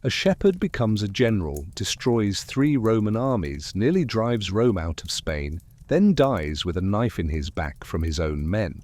A shepherd becomes a general, destroys 3 Roman armies, nearly drives Rome out of Spain, then dies with a knife in his back from his own men.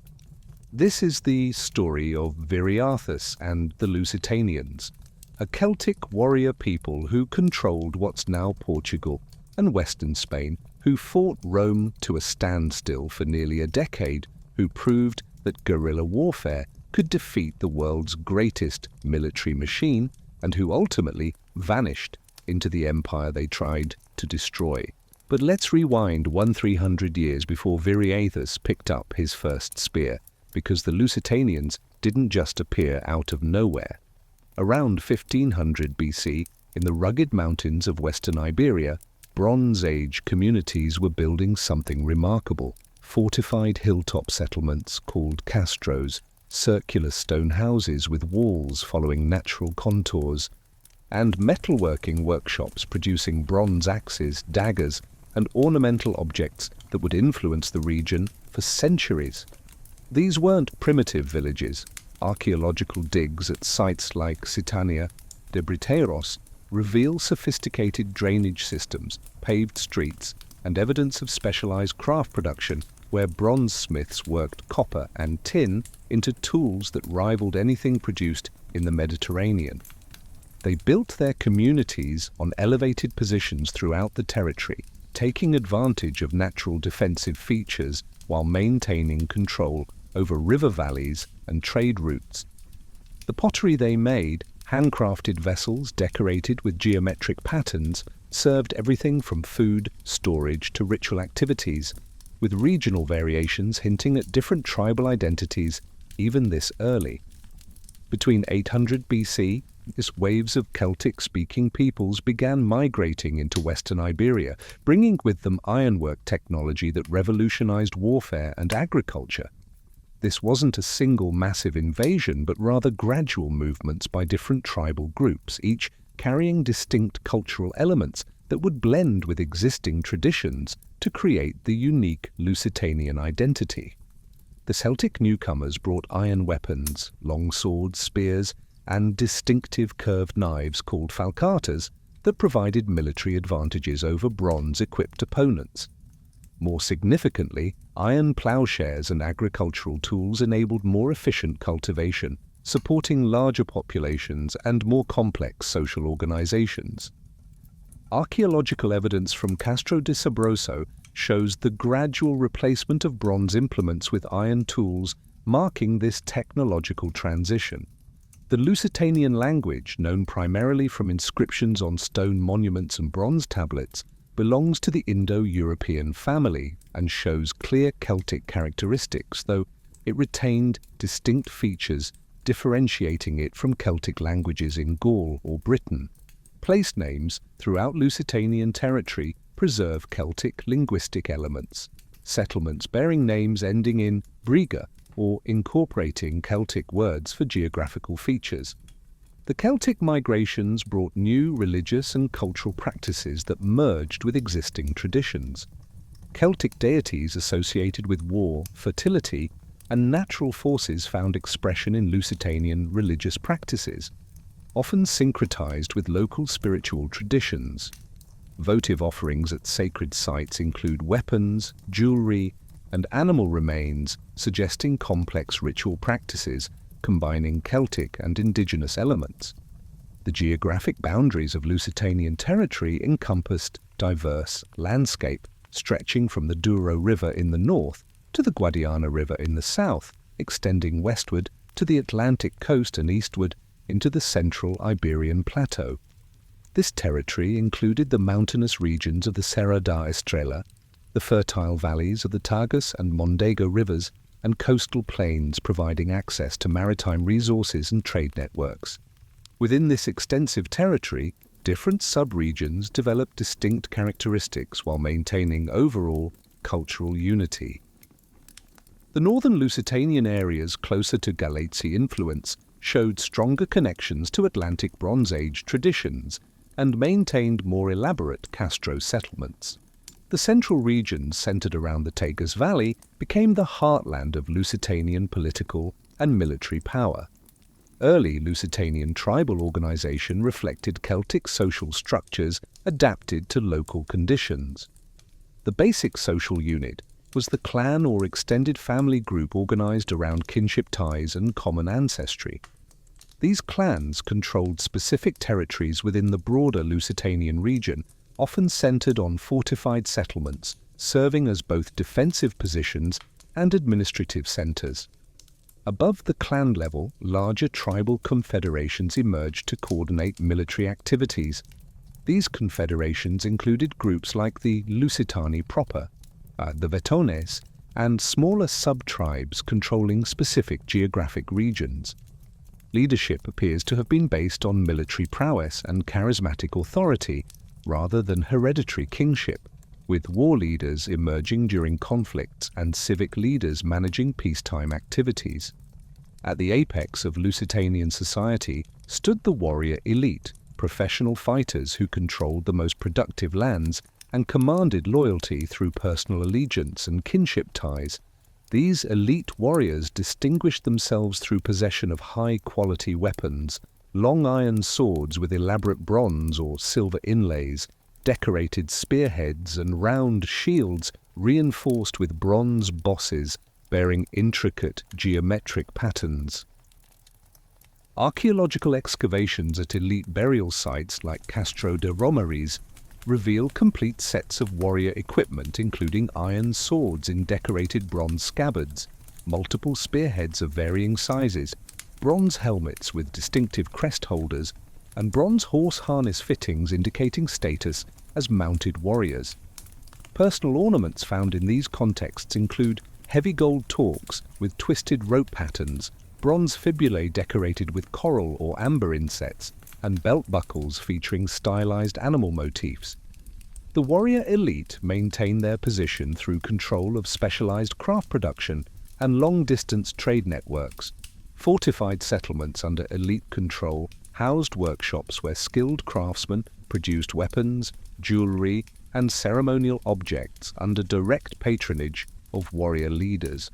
This is the story of Viriathus and the Lusitanians, a Celtic warrior people who controlled what's now Portugal and western Spain, who fought Rome to a standstill for nearly a decade, who proved that guerrilla warfare could defeat the world's greatest military machine, and who ultimately vanished into the empire they tried to destroy. But let's rewind 300 years before Viriathus picked up his first spear, because the Lusitanians didn't just appear out of nowhere. Around 1500 BC, in the rugged mountains of western Iberia, Bronze Age communities were building something remarkable: fortified hilltop settlements called castros, circular stone houses with walls following natural contours, and metalworking workshops producing bronze axes, daggers, and ornamental objects that would influence the region for centuries. These weren't primitive villages. Archaeological digs at sites like Lusitania de Briteros reveal sophisticated drainage systems, paved streets, and evidence of specialized craft production where bronze smiths worked copper and tin into tools that rivaled anything produced in the Mediterranean. They built their communities on elevated positions throughout the territory, taking advantage of natural defensive features while maintaining control over river valleys and trade routes. The pottery they made, handcrafted vessels decorated with geometric patterns, served everything from food, storage to ritual activities, with regional variations hinting at different tribal identities even this early. Between 800 BC, waves of Celtic-speaking peoples began migrating into western Iberia, bringing with them ironwork technology that revolutionized warfare and agriculture. This wasn't a single massive invasion, but rather gradual movements by different tribal groups, each carrying distinct cultural elements that would blend with existing traditions to create the unique Lusitanian identity. The Celtic newcomers brought iron weapons, long swords, spears, and distinctive curved knives called falcatas that provided military advantages over bronze-equipped opponents. More significantly, iron plowshares and agricultural tools enabled more efficient cultivation, supporting larger populations and more complex social organizations. Archaeological evidence from Castro di Sabroso shows the gradual replacement of bronze implements with iron tools, marking this technological transition. The Lusitanian language, known primarily from inscriptions on stone monuments and bronze tablets, belongs to the Indo-European family and shows clear Celtic characteristics, though it retained distinct features differentiating it from Celtic languages in Gaul or Britain. Place names throughout Lusitanian territory preserve Celtic linguistic elements. Settlements bearing names ending in "briga" or incorporating Celtic words for geographical features. The Celtic migrations brought new religious and cultural practices that merged with existing traditions. Celtic deities associated with war, fertility, and natural forces found expression in Lusitanian religious practices, often syncretized with local spiritual traditions. Votive offerings at sacred sites include weapons, jewelry, and animal remains, suggesting complex ritual practices combining Celtic and indigenous elements. The geographic boundaries of Lusitanian territory encompassed diverse landscape, stretching from the Douro River in the north to the Guadiana River in the south, extending westward to the Atlantic coast and eastward into the central Iberian Plateau. This territory included the mountainous regions of the Serra da Estrela, the fertile valleys of the Tagus and Mondego rivers, and coastal plains providing access to maritime resources and trade networks. Within this extensive territory, different sub-regions developed distinct characteristics while maintaining overall cultural unity. The northern Lusitanian areas closer to Galazi influence showed stronger connections to Atlantic Bronze Age traditions and maintained more elaborate Castro settlements. The central regions centered around the Tagus Valley became the heartland of Lusitanian political and military power. early Lusitanian tribal organization reflected Celtic social structures adapted to local conditions. The basic social unit was the clan or extended family group organized around kinship ties and common ancestry. These clans controlled specific territories within the broader Lusitanian region, often centered on fortified settlements, serving as both defensive positions and administrative centers. Above the clan level, larger tribal confederations emerged to coordinate military activities. These confederations included groups like the Lusitani proper, the Vetones, and smaller sub-tribes controlling specific geographic regions. Leadership appears to have been based on military prowess and charismatic authority, rather than hereditary kingship, with war leaders emerging during conflicts and civic leaders managing peacetime activities. At the apex of Lusitanian society stood the warrior elite, professional fighters who controlled the most productive lands and commanded loyalty through personal allegiance and kinship ties. These elite warriors distinguished themselves through possession of high-quality weapons, long iron swords with elaborate bronze or silver inlays, decorated spearheads and round shields reinforced with bronze bosses bearing intricate geometric patterns. Archaeological excavations at elite burial sites like Castro de Romaris reveal complete sets of warrior equipment including iron swords in decorated bronze scabbards, multiple spearheads of varying sizes, bronze helmets with distinctive crest holders, and bronze horse harness fittings indicating status as mounted warriors. Personal ornaments found in these contexts include heavy gold torques with twisted rope patterns, bronze fibulae decorated with coral or amber insets, and belt buckles featuring stylized animal motifs. The warrior elite maintained their position through control of specialized craft production and long-distance trade networks. Fortified settlements under elite control housed workshops where skilled craftsmen produced weapons, jewelry, and ceremonial objects under direct patronage of warrior leaders.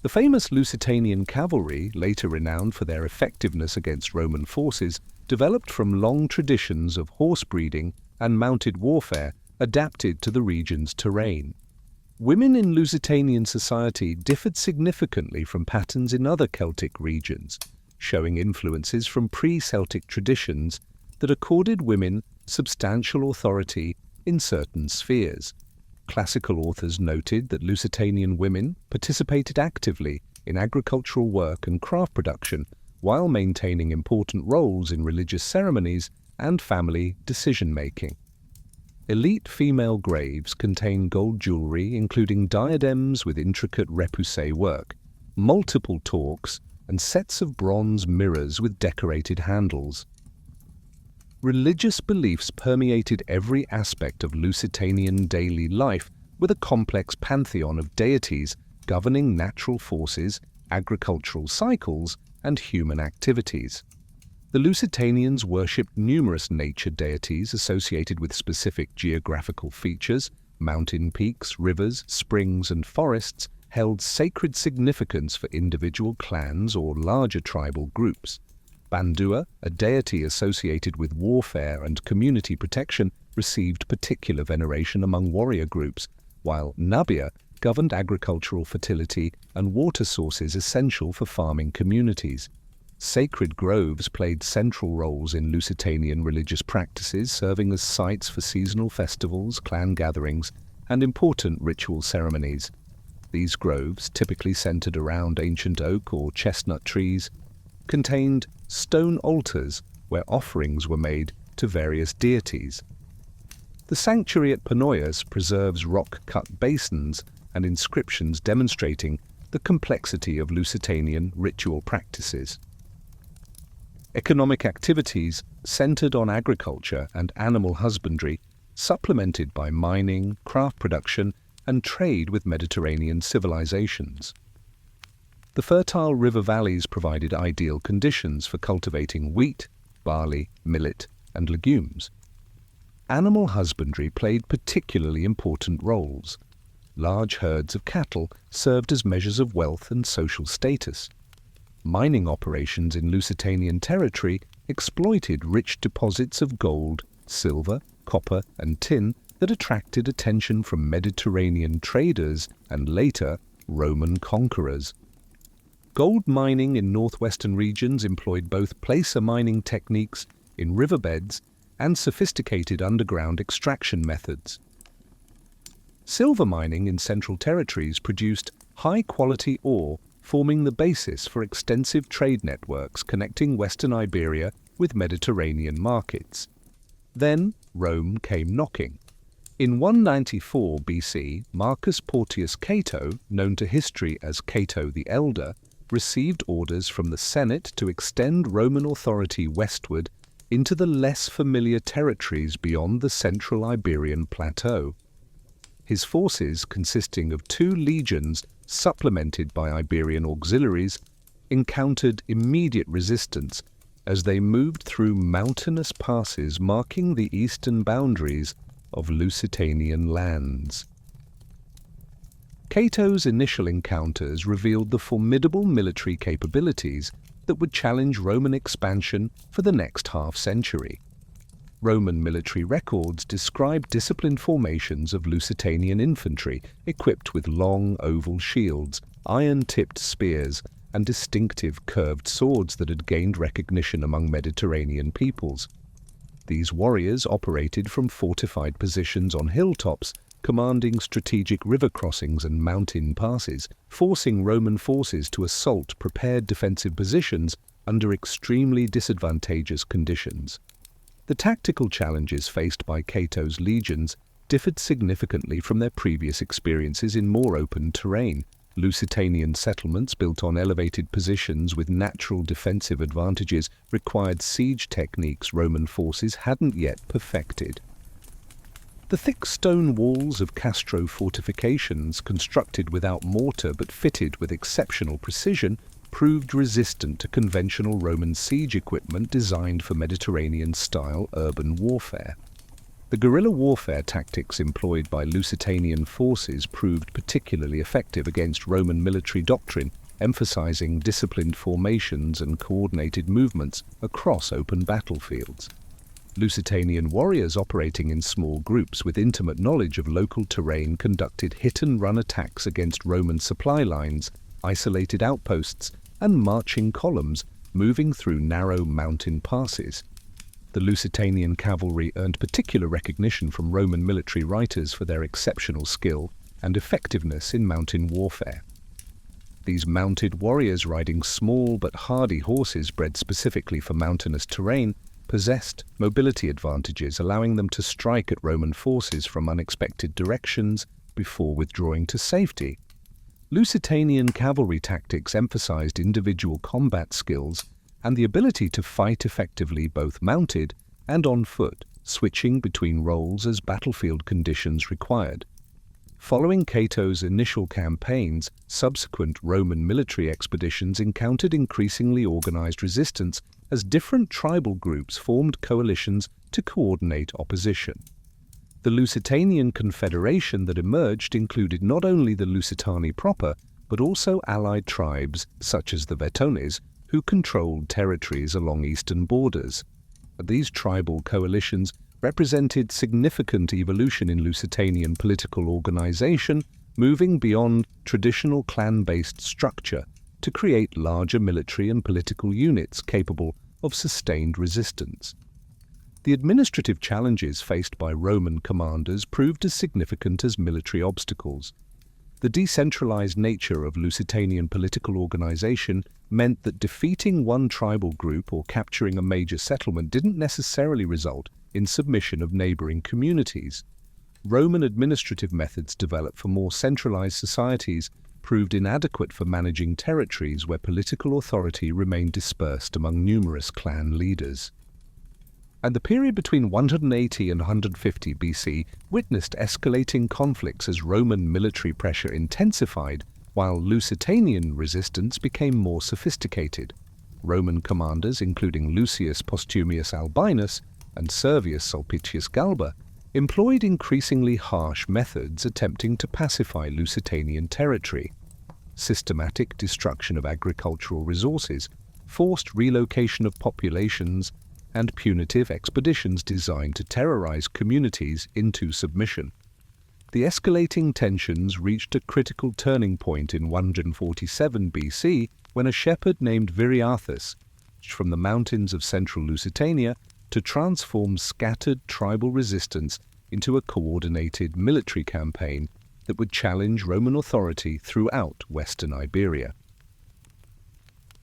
The famous Lusitanian cavalry, later renowned for their effectiveness against Roman forces, developed from long traditions of horse breeding and mounted warfare adapted to the region's terrain. Women in Lusitanian society differed significantly from patterns in other Celtic regions, showing influences from pre-Celtic traditions that accorded women substantial authority in certain spheres. Classical authors noted that Lusitanian women participated actively in agricultural work and craft production while maintaining important roles in religious ceremonies and family decision-making. Elite female graves contain gold jewelry including diadems with intricate repoussé work, multiple torques, and sets of bronze mirrors with decorated handles. Religious beliefs permeated every aspect of Lusitanian daily life with a complex pantheon of deities governing natural forces, agricultural cycles, and human activities. The Lusitanians worshipped numerous nature deities associated with specific geographical features. Mountain peaks, rivers, springs, and forests held sacred significance for individual clans or larger tribal groups. Bandua, a deity associated with warfare and community protection, received particular veneration among warrior groups, while Nabia governed agricultural fertility and water sources essential for farming communities. Sacred groves played central roles in Lusitanian religious practices, serving as sites for seasonal festivals, clan gatherings, and important ritual ceremonies. These groves, typically centered around ancient oak or chestnut trees, contained stone altars where offerings were made to various deities. The sanctuary at Panoias preserves rock-cut basins and inscriptions demonstrating the complexity of Lusitanian ritual practices. Economic activities centered on agriculture and animal husbandry, supplemented by mining, craft production, and trade with Mediterranean civilizations. The fertile river valleys provided ideal conditions for cultivating wheat, barley, millet, and legumes. Animal husbandry played particularly important roles. Large herds of cattle served as measures of wealth and social status. Mining operations in Lusitanian territory exploited rich deposits of gold, silver, copper, and tin that attracted attention from Mediterranean traders and later Roman conquerors. Gold mining in northwestern regions employed both placer mining techniques in riverbeds and sophisticated underground extraction methods. Silver mining in central territories produced high-quality ore, forming the basis for extensive trade networks connecting western Iberia with Mediterranean markets. Then Rome came knocking. In 194 BC, Marcus Porcius Cato, known to history as Cato the Elder, received orders from the Senate to extend Roman authority westward into the less familiar territories beyond the central Iberian plateau. His forces, consisting of 2 legions supplemented by Iberian auxiliaries, encountered immediate resistance as they moved through mountainous passes marking the eastern boundaries of Lusitanian lands. Cato's initial encounters revealed the formidable military capabilities that would challenge Roman expansion for the next half-century. Roman military records describe disciplined formations of Lusitanian infantry equipped with long oval shields, iron-tipped spears, and distinctive curved swords that had gained recognition among Mediterranean peoples. These warriors operated from fortified positions on hilltops, commanding strategic river crossings and mountain passes, forcing Roman forces to assault prepared defensive positions under extremely disadvantageous conditions. The tactical challenges faced by Cato's legions differed significantly from their previous experiences in more open terrain. Lusitanian settlements built on elevated positions with natural defensive advantages required siege techniques Roman forces hadn't yet perfected. The thick stone walls of Castro fortifications, constructed without mortar but fitted with exceptional precision, proved resistant to conventional Roman siege equipment designed for Mediterranean-style urban warfare. The guerrilla warfare tactics employed by Lusitanian forces proved particularly effective against Roman military doctrine, emphasizing disciplined formations and coordinated movements across open battlefields. Lusitanian warriors operating in small groups with intimate knowledge of local terrain conducted hit-and-run attacks against Roman supply lines, isolated outposts, and marching columns moving through narrow mountain passes. The Lusitanian cavalry earned particular recognition from Roman military writers for their exceptional skill and effectiveness in mountain warfare. These mounted warriors riding small but hardy horses bred specifically for mountainous terrain possessed mobility advantages, allowing them to strike at Roman forces from unexpected directions before withdrawing to safety. Lusitanian cavalry tactics emphasized individual combat skills and the ability to fight effectively both mounted and on foot, switching between roles as battlefield conditions required. Following Cato's initial campaigns, subsequent Roman military expeditions encountered increasingly organized resistance as different tribal groups formed coalitions to coordinate opposition. The Lusitanian Confederation that emerged included not only the Lusitani proper, but also allied tribes such as the Vetones, who controlled territories along eastern borders. These tribal coalitions represented significant evolution in Lusitanian political organization, moving beyond traditional clan-based structure to create larger military and political units capable of sustained resistance. The administrative challenges faced by Roman commanders proved as significant as military obstacles. The decentralized nature of Lusitanian political organization meant that defeating one tribal group or capturing a major settlement didn't necessarily result in submission of neighboring communities. Roman administrative methods developed for more centralized societies proved inadequate for managing territories where political authority remained dispersed among numerous clan leaders. And the period between 180 and 150 BC witnessed escalating conflicts as Roman military pressure intensified, while Lusitanian resistance became more sophisticated. Roman commanders, including Lucius Postumius Albinus and Servius Sulpicius Galba, employed increasingly harsh methods attempting to pacify Lusitanian territory. systematic destruction of agricultural resources, forced relocation of populations, and punitive expeditions designed to terrorize communities into submission. The escalating tensions reached a critical turning point in 147 BC when a shepherd named Viriathus marched from the mountains of central Lusitania to transform scattered tribal resistance into a coordinated military campaign that would challenge Roman authority throughout western Iberia.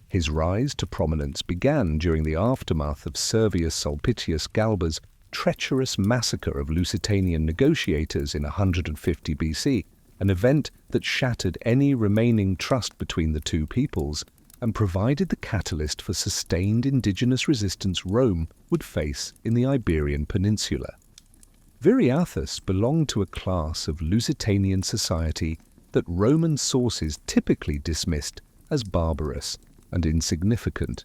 His rise to prominence began during the aftermath of Servius Sulpicius Galba's treacherous massacre of Lusitanian negotiators in 150 BC, an event that shattered any remaining trust between the two peoples and provided the catalyst for sustained indigenous resistance Rome would face in the Iberian Peninsula. Viriathus belonged to a class of Lusitanian society that Roman sources typically dismissed as barbarous and insignificant.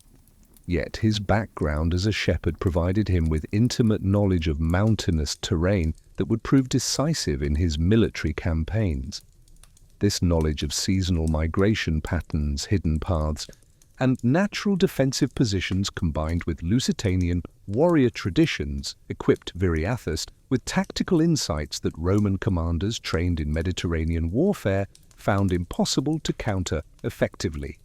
Yet his background as a shepherd provided him with intimate knowledge of mountainous terrain that would prove decisive in his military campaigns. This knowledge of seasonal migration patterns, hidden paths, and natural defensive positions combined with Lusitanian warrior traditions equipped Viriathus with tactical insights that Roman commanders trained in Mediterranean warfare found impossible to counter effectively.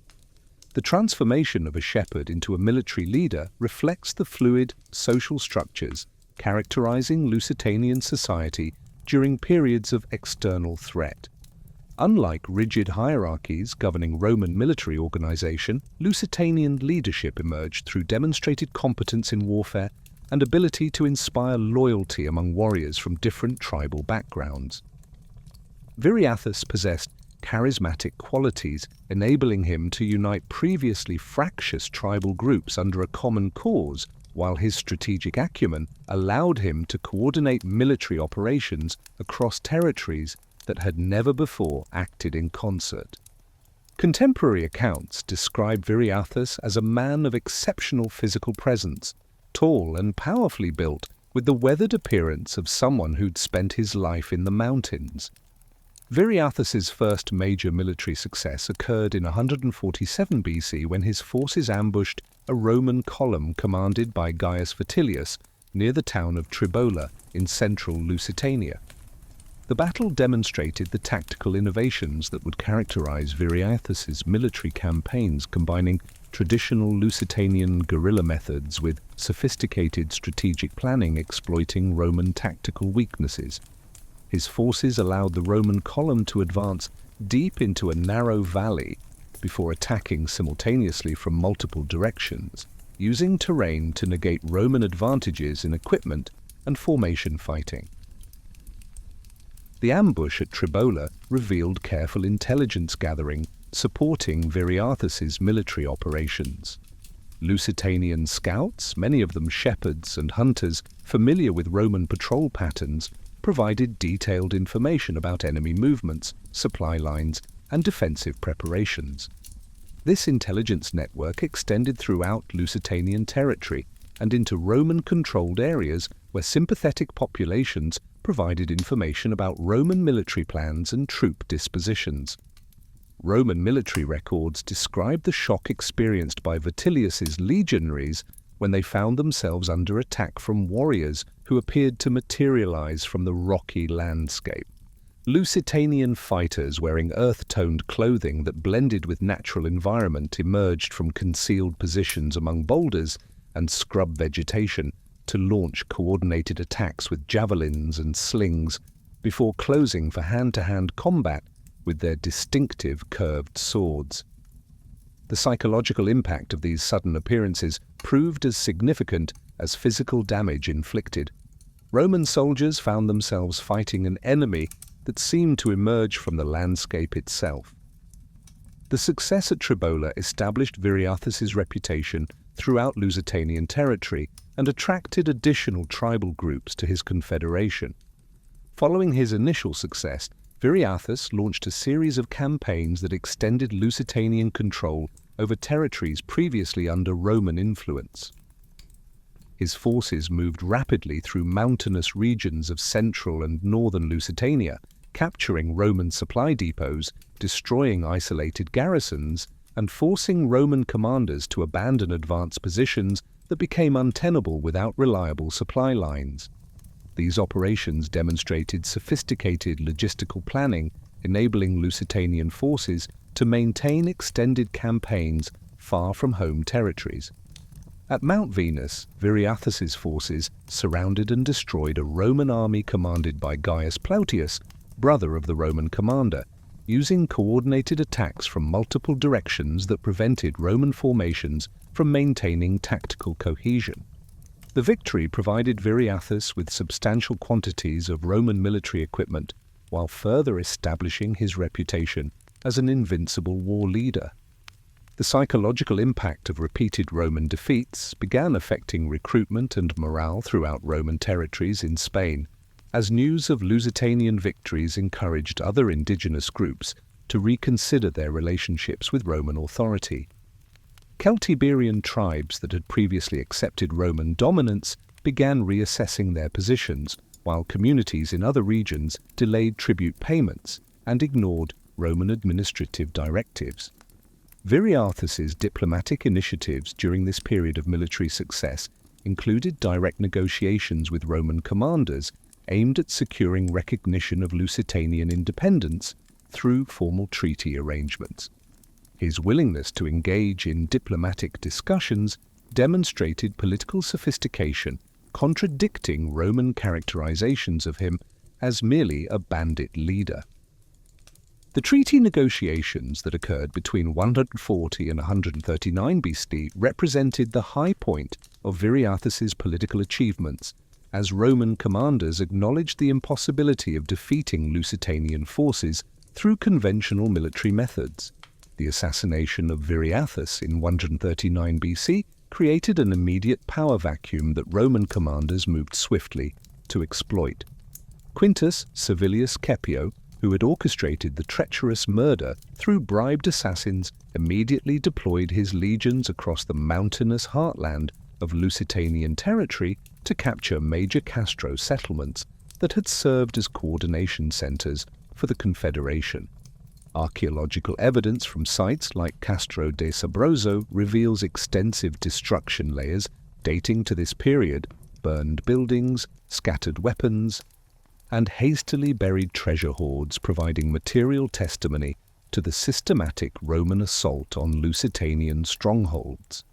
The transformation of a shepherd into a military leader reflects the fluid social structures characterizing Lusitanian society during periods of external threat. Unlike rigid hierarchies governing Roman military organization, Lusitanian leadership emerged through demonstrated competence in warfare and ability to inspire loyalty among warriors from different tribal backgrounds. Viriathus possessed charismatic qualities, enabling him to unite previously fractious tribal groups under a common cause, while his strategic acumen allowed him to coordinate military operations across territories that had never before acted in concert. Contemporary accounts describe Viriathus as a man of exceptional physical presence, tall and powerfully built, with the weathered appearance of someone who'd spent his life in the mountains. Viriathus's first major military success occurred in 147 BC when his forces ambushed a Roman column commanded by Gaius Vitellius near the town of Tribola in central Lusitania. The battle demonstrated the tactical innovations that would characterize Viriathus's military campaigns, combining traditional Lusitanian guerrilla methods with sophisticated strategic planning exploiting Roman tactical weaknesses. His forces allowed the Roman column to advance deep into a narrow valley before attacking simultaneously from multiple directions, using terrain to negate Roman advantages in equipment and formation fighting. The ambush at Tribola revealed careful intelligence gathering supporting Viriathus's military operations. Lusitanian scouts, many of them shepherds and hunters familiar with Roman patrol patterns, provided detailed information about enemy movements, supply lines, and defensive preparations. This intelligence network extended throughout Lusitanian territory and into Roman-controlled areas where sympathetic populations provided information about Roman military plans and troop dispositions. Roman military records describe the shock experienced by Vitellius's legionaries when they found themselves under attack from warriors who appeared to materialize from the rocky landscape. Lusitanian fighters wearing earth-toned clothing that blended with natural environment emerged from concealed positions among boulders and scrub vegetation to launch coordinated attacks with javelins and slings before closing for hand-to-hand combat with their distinctive curved swords. The psychological impact of these sudden appearances proved as significant as physical damage inflicted. Roman soldiers found themselves fighting an enemy that seemed to emerge from the landscape itself. The success at Tribola established Viriathus's reputation throughout Lusitanian territory and attracted additional tribal groups to his confederation. Following his initial success, Viriathus launched a series of campaigns that extended Lusitanian control over territories previously under Roman influence. His forces moved rapidly through mountainous regions of central and northern Lusitania, capturing Roman supply depots, destroying isolated garrisons, and forcing Roman commanders to abandon advanced positions that became untenable without reliable supply lines. These operations demonstrated sophisticated logistical planning, enabling Lusitanian forces to maintain extended campaigns far from home territories. At Mount Venus, Viriathus's forces surrounded and destroyed a Roman army commanded by Gaius Plautius, brother of the Roman commander, using coordinated attacks from multiple directions that prevented Roman formations from maintaining tactical cohesion. The victory provided Viriathus with substantial quantities of Roman military equipment, while further establishing his reputation as an invincible war leader. The psychological impact of repeated Roman defeats began affecting recruitment and morale throughout Roman territories in Spain, as news of Lusitanian victories encouraged other indigenous groups to reconsider their relationships with Roman authority. Celtiberian tribes that had previously accepted Roman dominance began reassessing their positions, while communities in other regions delayed tribute payments and ignored Roman administrative directives. Viriathus's diplomatic initiatives during this period of military success included direct negotiations with Roman commanders aimed at securing recognition of Lusitanian independence through formal treaty arrangements. His willingness to engage in diplomatic discussions demonstrated political sophistication, contradicting Roman characterizations of him as merely a bandit leader. The treaty negotiations that occurred between 140 and 139 BC represented the high point of Viriathus's political achievements, as Roman commanders acknowledged the impossibility of defeating Lusitanian forces through conventional military methods. The assassination of Viriathus in 139 BC created an immediate power vacuum that Roman commanders moved swiftly to exploit. Quintus Servilius Caepio, who had orchestrated the treacherous murder through bribed assassins, immediately deployed his legions across the mountainous heartland of Lusitanian territory to capture major Castro settlements that had served as coordination centers for the Confederation. Archaeological evidence from sites like Castro de Sabroso reveals extensive destruction layers dating to this period, burned buildings, scattered weapons, and hastily buried treasure hoards providing material testimony to the systematic Roman assault on Lusitanian strongholds.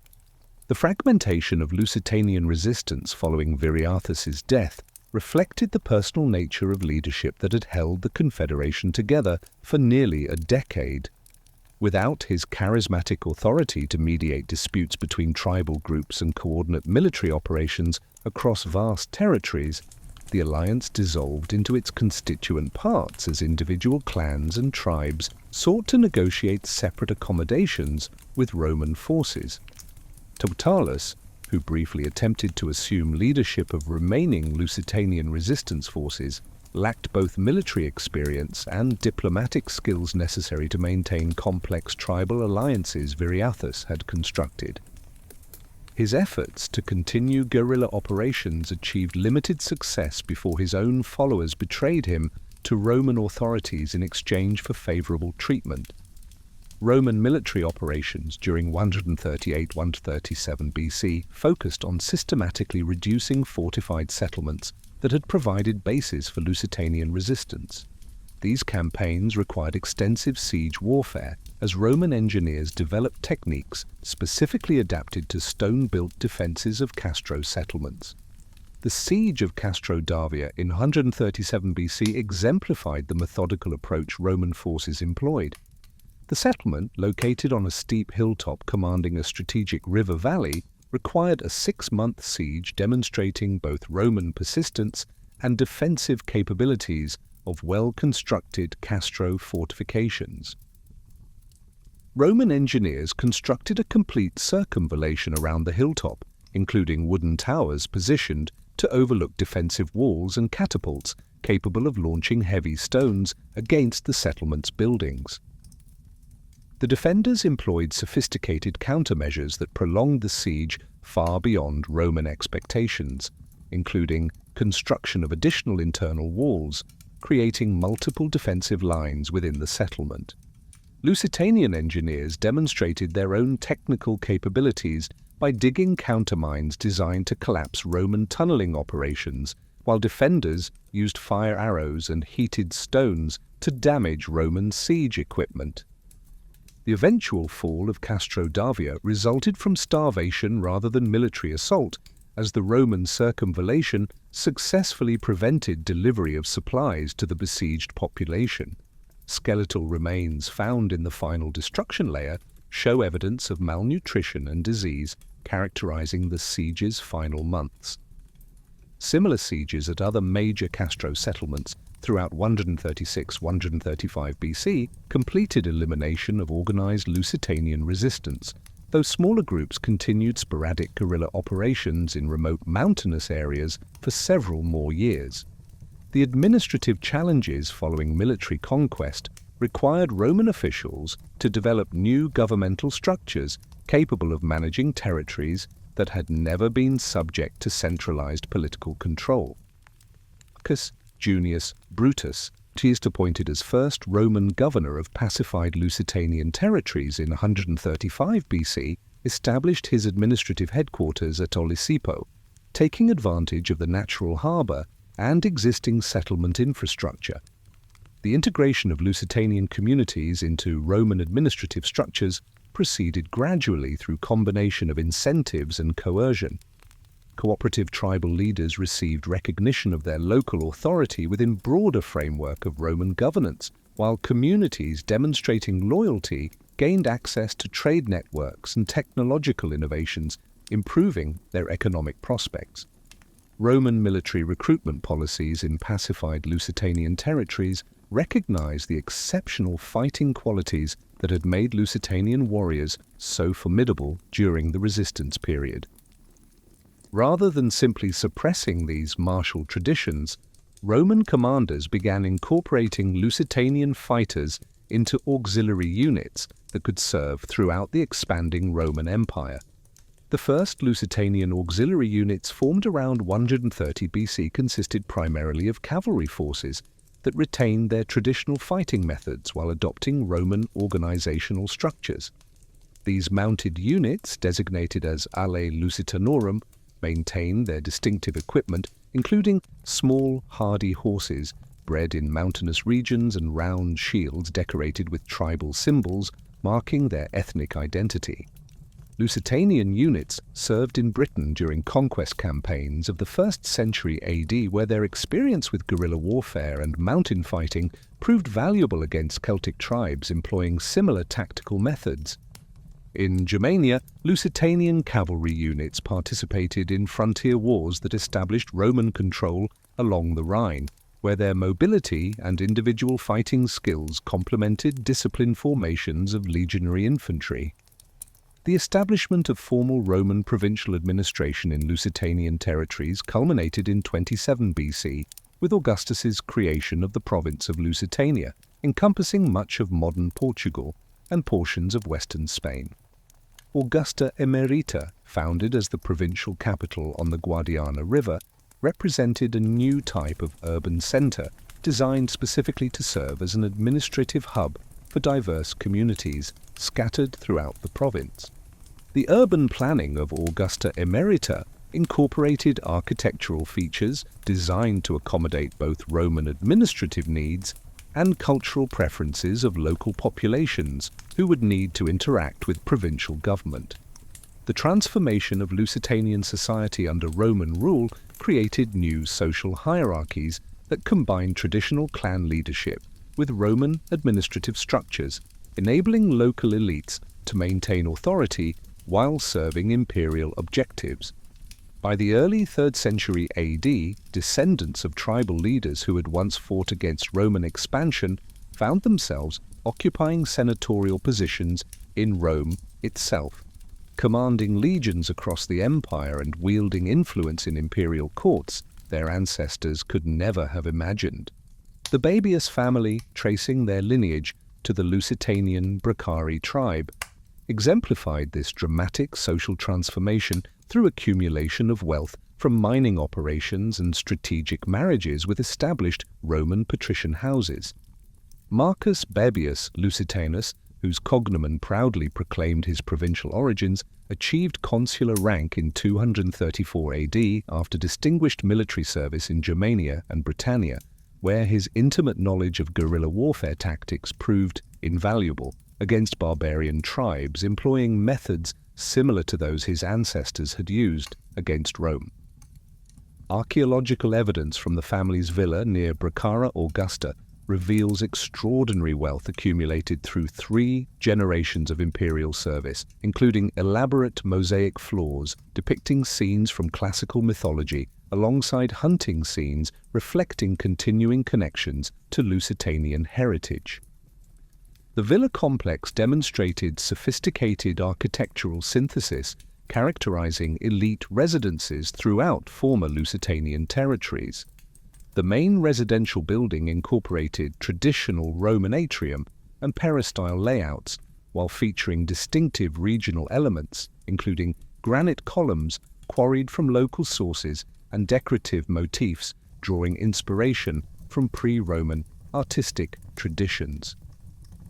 The fragmentation of Lusitanian resistance following Viriathus's death reflected the personal nature of leadership that had held the Confederation together for nearly a decade. Without his charismatic authority to mediate disputes between tribal groups and coordinate military operations across vast territories, the alliance dissolved into its constituent parts as individual clans and tribes sought to negotiate separate accommodations with Roman forces. Totalus, who briefly attempted to assume leadership of remaining Lusitanian resistance forces, lacked both military experience and diplomatic skills necessary to maintain complex tribal alliances Viriathus had constructed. His efforts to continue guerrilla operations achieved limited success before his own followers betrayed him to Roman authorities in exchange for favorable treatment. Roman military operations during 138–137 BC focused on systematically reducing fortified settlements that had provided bases for Lusitanian resistance. These campaigns required extensive siege warfare, as Roman engineers developed techniques specifically adapted to stone-built defenses of Castro settlements. The siege of Castro Davia in 137 BC exemplified the methodical approach Roman forces employed. The settlement, located on a steep hilltop commanding a strategic river valley, required a 6-month siege demonstrating both Roman persistence and defensive capabilities of well-constructed Castro fortifications. Roman engineers constructed a complete circumvallation around the hilltop, including wooden towers positioned to overlook defensive walls and catapults capable of launching heavy stones against the settlement's buildings. The defenders employed sophisticated countermeasures that prolonged the siege far beyond Roman expectations, including construction of additional internal walls, creating multiple defensive lines within the settlement. Lusitanian engineers demonstrated their own technical capabilities by digging countermines designed to collapse Roman tunneling operations, while defenders used fire arrows and heated stones to damage Roman siege equipment. The eventual fall of Castro Davia resulted from starvation rather than military assault, as the Roman circumvallation successfully prevented delivery of supplies to the besieged population. Skeletal remains found in the final destruction layer show evidence of malnutrition and disease characterizing the siege's final months. Similar sieges at other major Castro settlements throughout 136–135 BC completed elimination of organized Lusitanian resistance, though smaller groups continued sporadic guerrilla operations in remote mountainous areas for several more years. The administrative challenges following military conquest required Roman officials to develop new governmental structures capable of managing territories that had never been subject to centralized political control. Marcus Junius Brutus is appointed as first Roman governor of pacified Lusitanian territories in 135 BC, established his administrative headquarters at Olisipo, taking advantage of the natural harbor and existing settlement infrastructure. The integration of Lusitanian communities into Roman administrative structures proceeded gradually through combination of incentives and coercion. Cooperative tribal leaders received recognition of their local authority within broader framework of Roman governance, while communities demonstrating loyalty gained access to trade networks and technological innovations, improving their economic prospects. Roman military recruitment policies in pacified Lusitanian territories recognized the exceptional fighting qualities that had made Lusitanian warriors so formidable during the resistance period. Rather than simply suppressing these martial traditions, Roman commanders began incorporating Lusitanian fighters into auxiliary units that could serve throughout the expanding Roman Empire. The first Lusitanian auxiliary units formed around 130 BC consisted primarily of cavalry forces that retained their traditional fighting methods while adopting Roman organizational structures. These mounted units, designated as Alae Lusitanorum, maintained their distinctive equipment, including small, hardy horses bred in mountainous regions and round shields decorated with tribal symbols marking their ethnic identity. Lusitanian units served in Britain during conquest campaigns of the 1st century AD, where their experience with guerrilla warfare and mountain fighting proved valuable against Celtic tribes employing similar tactical methods. In Germania, Lusitanian cavalry units participated in frontier wars that established Roman control along the Rhine, where their mobility and individual fighting skills complemented disciplined formations of legionary infantry. The establishment of formal Roman provincial administration in Lusitanian territories culminated in 27 BC, with Augustus's creation of the province of Lusitania, encompassing much of modern Portugal and portions of western Spain. Augusta Emerita, founded as the provincial capital on the Guadiana River, represented a new type of urban center designed specifically to serve as an administrative hub for diverse communities scattered throughout the province. The urban planning of Augusta Emerita incorporated architectural features designed to accommodate both Roman administrative needs and cultural preferences of local populations who would need to interact with provincial government. The transformation of Lusitanian society under Roman rule created new social hierarchies that combined traditional clan leadership with Roman administrative structures, enabling local elites to maintain authority while serving imperial objectives. By the early 3rd century AD, descendants of tribal leaders who had once fought against Roman expansion found themselves occupying senatorial positions in Rome itself, commanding legions across the empire and wielding influence in imperial courts their ancestors could never have imagined. The Baebius family, tracing their lineage to the Lusitanian Bracari tribe, exemplified this dramatic social transformation through accumulation of wealth from mining operations and strategic marriages with established Roman patrician houses. Marcus Baebius Lusitanus, whose cognomen proudly proclaimed his provincial origins, achieved consular rank in 234 AD after distinguished military service in Germania and Britannia, where his intimate knowledge of guerrilla warfare tactics proved invaluable against barbarian tribes employing methods similar to those his ancestors had used against Rome. Archaeological evidence from the family's villa near Bracara Augusta reveals extraordinary wealth accumulated through 3 generations of imperial service, including elaborate mosaic floors depicting scenes from classical mythology alongside hunting scenes reflecting continuing connections to Lusitanian heritage. The villa complex demonstrated sophisticated architectural synthesis characterizing elite residences throughout former Lusitanian territories. The main residential building incorporated traditional Roman atrium and peristyle layouts, while featuring distinctive regional elements, including granite columns quarried from local sources and decorative motifs drawing inspiration from pre-Roman artistic traditions.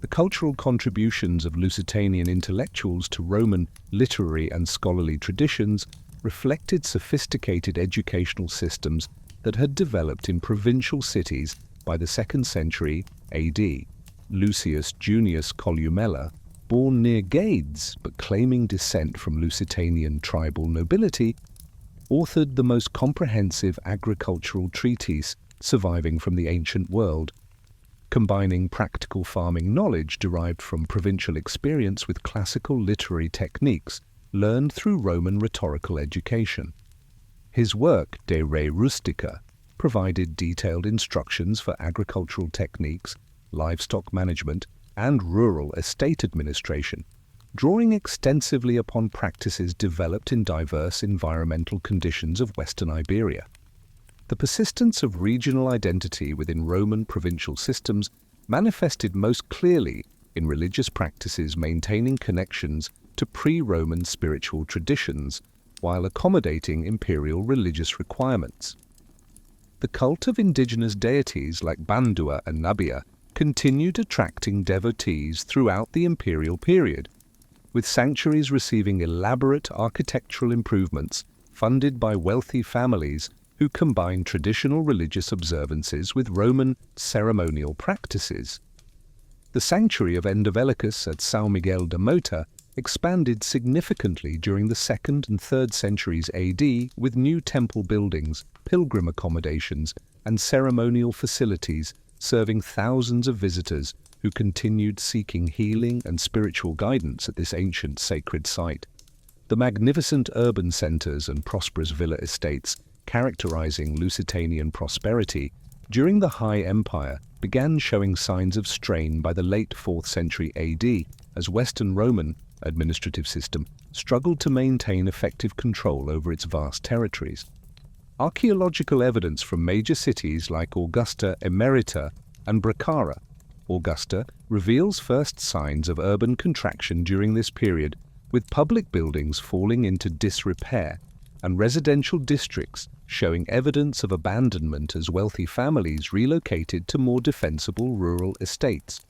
The cultural contributions of Lusitanian intellectuals to Roman literary and scholarly traditions reflected sophisticated educational systems that had developed in provincial cities by the 2nd century AD. Lucius Junius Columella, born near Gades but claiming descent from Lusitanian tribal nobility, authored the most comprehensive agricultural treatise surviving from the ancient world, combining practical farming knowledge derived from provincial experience with classical literary techniques learned through Roman rhetorical education. His work, De Re Rustica, provided detailed instructions for agricultural techniques, livestock management, and rural estate administration, drawing extensively upon practices developed in diverse environmental conditions of Western Iberia. The persistence of regional identity within Roman provincial systems manifested most clearly in religious practices maintaining connections to pre-Roman spiritual traditions while accommodating imperial religious requirements. The cult of indigenous deities like Bandua and Nabia continued attracting devotees throughout the imperial period, with sanctuaries receiving elaborate architectural improvements funded by wealthy families who combined traditional religious observances with Roman ceremonial practices. The sanctuary of Endovelicus at São Miguel da Mota expanded significantly during the 2nd and 3rd centuries AD with new temple buildings, pilgrim accommodations, and ceremonial facilities serving thousands of visitors who continued seeking healing and spiritual guidance at this ancient sacred site. The magnificent urban centers and prosperous villa estates characterizing Lusitanian prosperity during the High Empire began showing signs of strain by the late 4th century AD as Western Roman administrative system struggled to maintain effective control over its vast territories. Archaeological evidence from major cities like Augusta Emerita and Bracara Augusta reveals first signs of urban contraction during this period, with public buildings falling into disrepair and residential districts showing evidence of abandonment as wealthy families relocated to more defensible rural estates.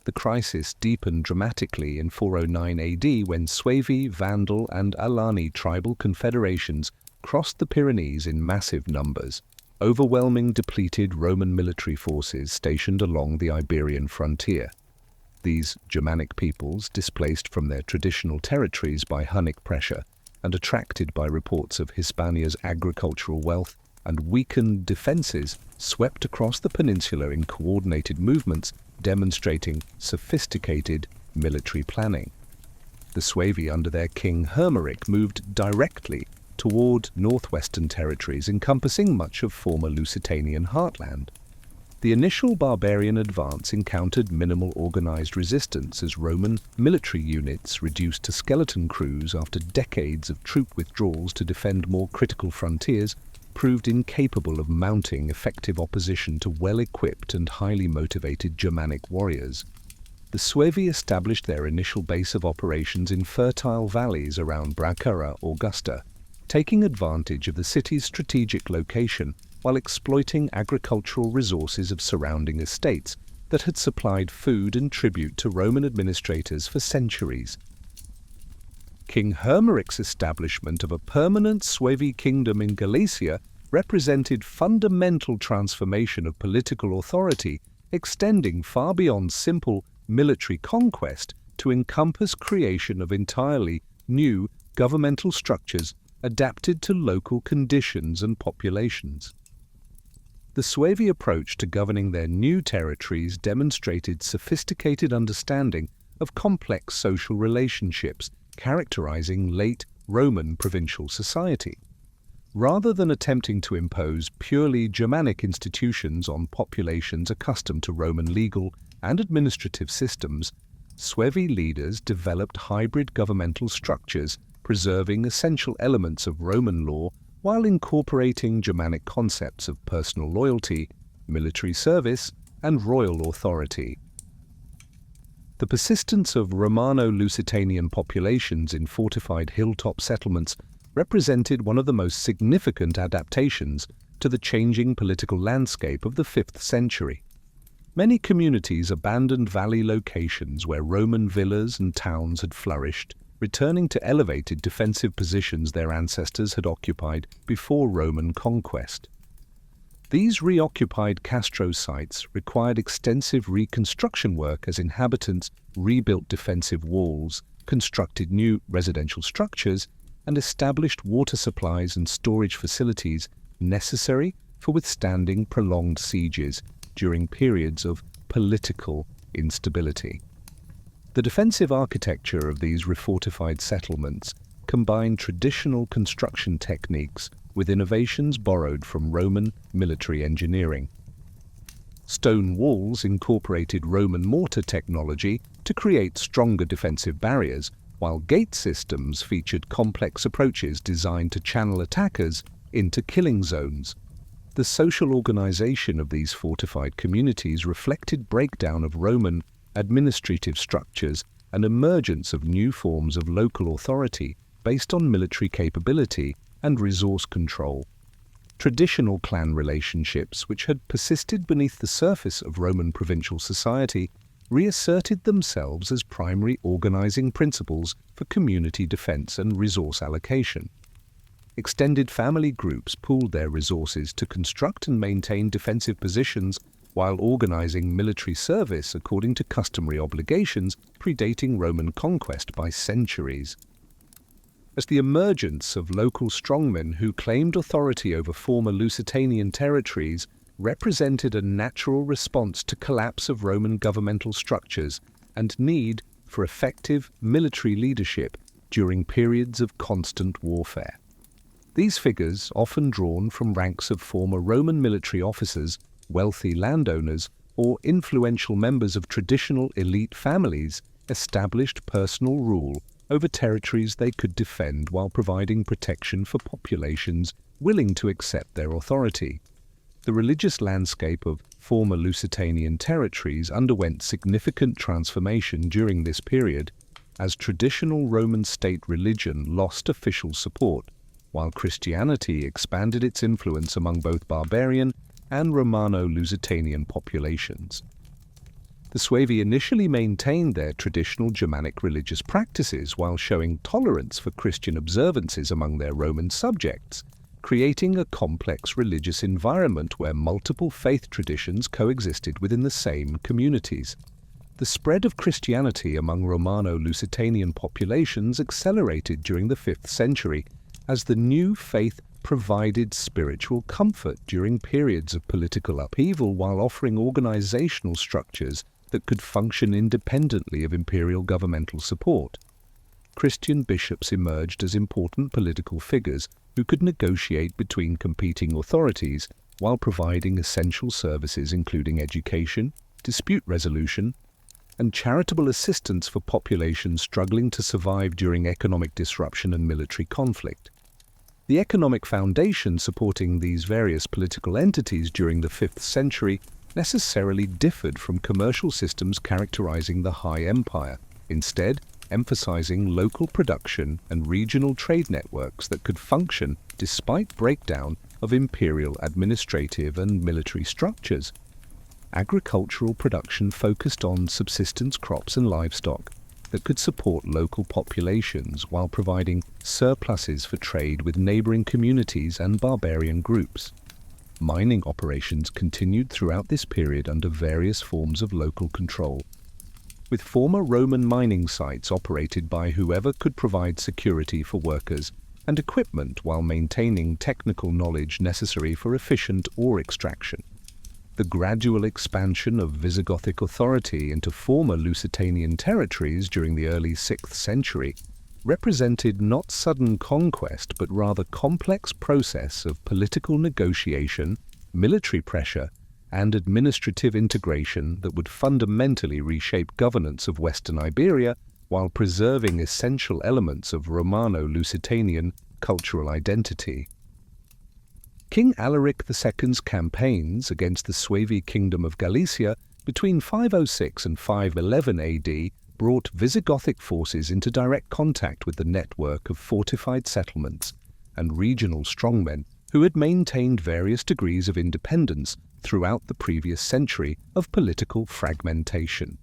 The crisis deepened dramatically in 409 AD when Suevi, Vandal, and Alani tribal confederations crossed the Pyrenees in massive numbers, overwhelming depleted Roman military forces stationed along the Iberian frontier. These Germanic peoples, displaced from their traditional territories by Hunnic pressure and attracted by reports of Hispania's agricultural wealth and weakened defenses, swept across the peninsula in coordinated movements demonstrating sophisticated military planning. The Suevi under their king Hermeric moved directly toward northwestern territories encompassing much of former Lusitanian heartland. The initial barbarian advance encountered minimal organized resistance as Roman military units reduced to skeleton crews after decades of troop withdrawals to defend more critical frontiers proved incapable of mounting effective opposition to well-equipped and highly motivated Germanic warriors. The Suevi established their initial base of operations in fertile valleys around Bracara Augusta, taking advantage of the city's strategic location while exploiting agricultural resources of surrounding estates that had supplied food and tribute to Roman administrators for centuries. King Hermeric's establishment of a permanent Suevi kingdom in Galicia represented fundamental transformation of political authority, extending far beyond simple military conquest to encompass creation of entirely new governmental structures adapted to local conditions and populations. The Suevi approach to governing their new territories demonstrated sophisticated understanding of complex social relationships characterizing late Roman provincial society. Rather than attempting to impose purely Germanic institutions on populations accustomed to Roman legal and administrative systems, Suevi leaders developed hybrid governmental structures, preserving essential elements of Roman law while incorporating Germanic concepts of personal loyalty, military service, and royal authority. The persistence of Romano-Lusitanian populations in fortified hilltop settlements represented one of the most significant adaptations to the changing political landscape of the 5th century. Many communities abandoned valley locations where Roman villas and towns had flourished, returning to elevated defensive positions their ancestors had occupied before Roman conquest. These reoccupied Castro sites required extensive reconstruction work as inhabitants rebuilt defensive walls, constructed new residential structures, and established water supplies and storage facilities necessary for withstanding prolonged sieges during periods of political instability. The defensive architecture of these refortified settlements combined traditional construction techniques with innovations borrowed from Roman military engineering. Stone walls incorporated Roman mortar technology to create stronger defensive barriers, while gate systems featured complex approaches designed to channel attackers into killing zones. The social organization of these fortified communities reflected breakdown of Roman administrative structures and emergence of new forms of local authority based on military capability and resource control. Traditional clan relationships, which had persisted beneath the surface of Roman provincial society, reasserted themselves as primary organizing principles for community defense and resource allocation. Extended family groups pooled their resources to construct and maintain defensive positions while organizing military service according to customary obligations predating Roman conquest by centuries. As the emergence of local strongmen who claimed authority over former Lusitanian territories represented a natural response to collapse of Roman governmental structures and need for effective military leadership during periods of constant warfare. These figures, often drawn from ranks of former Roman military officers, wealthy landowners, or influential members of traditional elite families, established personal rule over territories they could defend while providing protection for populations willing to accept their authority. The religious landscape of former Lusitanian territories underwent significant transformation during this period, as traditional Roman state religion lost official support, while Christianity expanded its influence among both barbarian and Romano-Lusitanian populations. The Suevi initially maintained their traditional Germanic religious practices while showing tolerance for Christian observances among their Roman subjects, creating a complex religious environment where multiple faith traditions coexisted within the same communities. The spread of Christianity among Romano-Lusitanian populations accelerated during the 5th century as the new faith provided spiritual comfort during periods of political upheaval while offering organizational structures that could function independently of imperial governmental support. Christian bishops emerged as important political figures who could negotiate between competing authorities while providing essential services including education, dispute resolution, and charitable assistance for populations struggling to survive during economic disruption and military conflict. The economic foundation supporting these various political entities during the 5th century necessarily differed from commercial systems characterizing the High Empire. Instead, emphasizing local production and regional trade networks that could function despite breakdown of imperial administrative and military structures. Agricultural production focused on subsistence crops and livestock that could support local populations while providing surpluses for trade with neighboring communities and barbarian groups. Mining operations continued throughout this period under various forms of local control, with former Roman mining sites operated by whoever could provide security for workers and equipment while maintaining technical knowledge necessary for efficient ore extraction. The gradual expansion of Visigothic authority into former Lusitanian territories during the early 6th century represented not sudden conquest but rather complex process of political negotiation, military pressure, and administrative integration that would fundamentally reshape governance of Western Iberia while preserving essential elements of Romano-Lusitanian cultural identity. King Alaric II's campaigns against the Suevi Kingdom of Galicia between 506 and 511 AD brought Visigothic forces into direct contact with the network of fortified settlements and regional strongmen who had maintained various degrees of independence throughout the previous century of political fragmentation.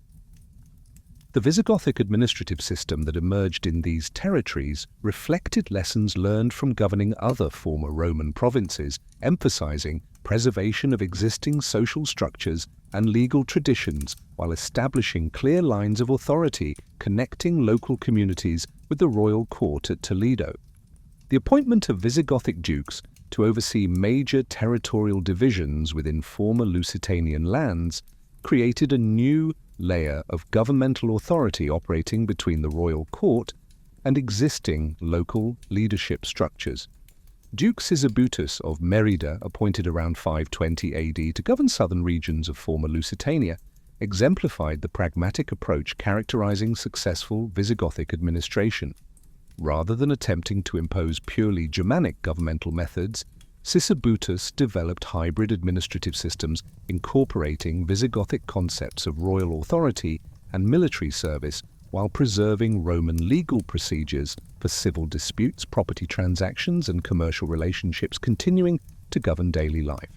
The Visigothic administrative system that emerged in these territories reflected lessons learned from governing other former Roman provinces, emphasizing preservation of existing social structures and legal traditions while establishing clear lines of authority connecting local communities with the royal court at Toledo. The appointment of Visigothic dukes to oversee major territorial divisions within former Lusitanian lands created a new layer of governmental authority operating between the royal court and existing local leadership structures. Duke Sisebutus of Merida, appointed around 520 AD to govern southern regions of former Lusitania, exemplified the pragmatic approach characterizing successful Visigothic administration. Rather than attempting to impose purely Germanic governmental methods, Sisebutus developed hybrid administrative systems incorporating Visigothic concepts of royal authority and military service while preserving Roman legal procedures for civil disputes, property transactions, and commercial relationships continuing to govern daily life.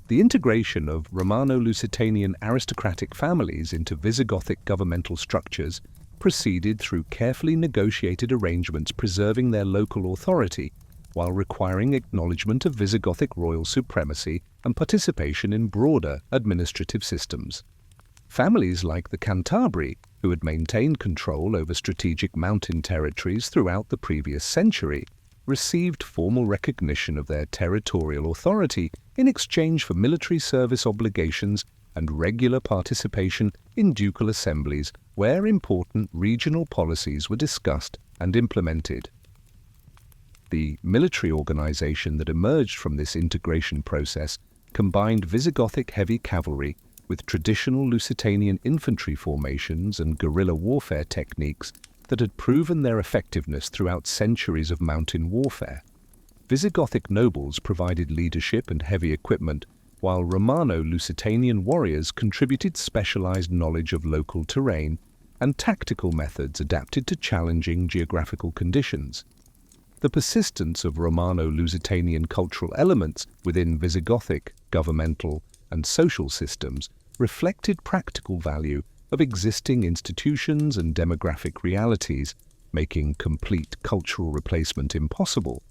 The integration of Romano-Lusitanian aristocratic families into Visigothic governmental structures proceeded through carefully negotiated arrangements preserving their local authority while requiring acknowledgement of Visigothic royal supremacy and participation in broader administrative systems. Families like the Cantabri, who had maintained control over strategic mountain territories throughout the previous century, received formal recognition of their territorial authority in exchange for military service obligations and regular participation in ducal assemblies where important regional policies were discussed and implemented. The military organization that emerged from this integration process combined Visigothic heavy cavalry with traditional Lusitanian infantry formations and guerrilla warfare techniques that had proven their effectiveness throughout centuries of mountain warfare. Visigothic nobles provided leadership and heavy equipment, while Romano-Lusitanian warriors contributed specialized knowledge of local terrain and tactical methods adapted to challenging geographical conditions. The persistence of Romano-Lusitanian cultural elements within Visigothic governmental and social systems reflected practical value of existing institutions and demographic realities, making complete cultural replacement impossible.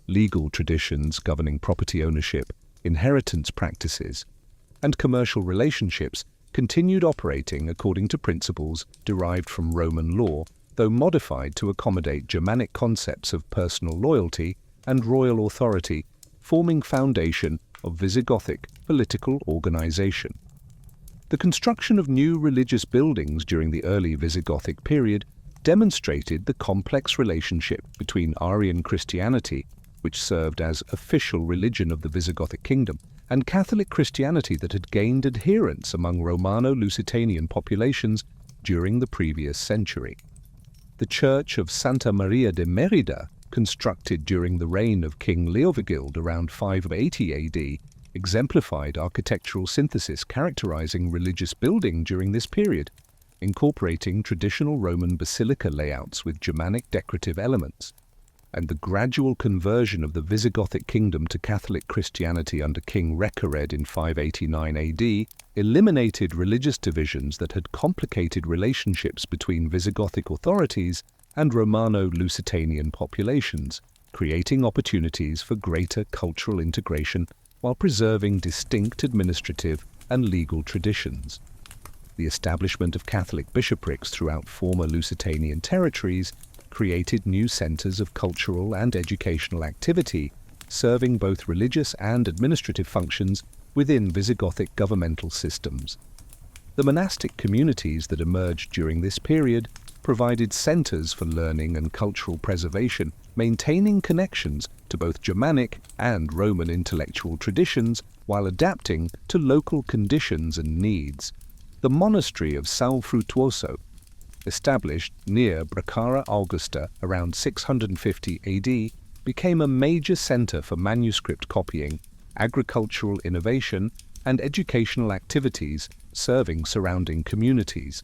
Legal traditions governing property ownership, inheritance practices, and commercial relationships continued operating according to principles derived from Roman law, though modified to accommodate Germanic concepts of personal loyalty and royal authority, forming foundation of Visigothic political organization. The construction of new religious buildings during the early Visigothic period demonstrated the complex relationship between Arian Christianity, which served as official religion of the Visigothic kingdom, and Catholic Christianity that had gained adherents among Romano-Lusitanian populations during the previous century. The Church of Santa Maria de Merida, constructed during the reign of King Leovigild around 580 AD, exemplified architectural synthesis characterizing religious building during this period. incorporating traditional Roman basilica layouts with Germanic decorative elements, and the gradual conversion of the Visigothic kingdom to Catholic Christianity under King Recared in 589 AD eliminated religious divisions that had complicated relationships between Visigothic authorities and Romano-Lusitanian populations, creating opportunities for greater cultural integration while preserving distinct administrative and legal traditions. The establishment of Catholic bishoprics throughout former Lusitanian territories created new centers of cultural and educational activity, serving both religious and administrative functions within Visigothic governmental systems. The monastic communities that emerged during this period provided centers for learning and cultural preservation, maintaining connections to both Germanic and Roman intellectual traditions while adapting to local conditions and needs. The monastery of Sal Frutuoso, established near Bracara Augusta around 650 AD, became a major center for manuscript copying, agricultural innovation, and educational activities serving surrounding communities.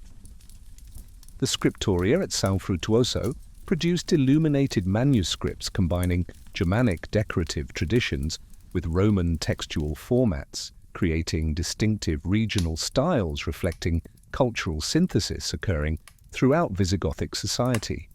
The scriptoria at Sal Frutuoso produced illuminated manuscripts combining Germanic decorative traditions with Roman textual formats, creating distinctive regional styles reflecting cultural synthesis occurring throughout Visigothic society.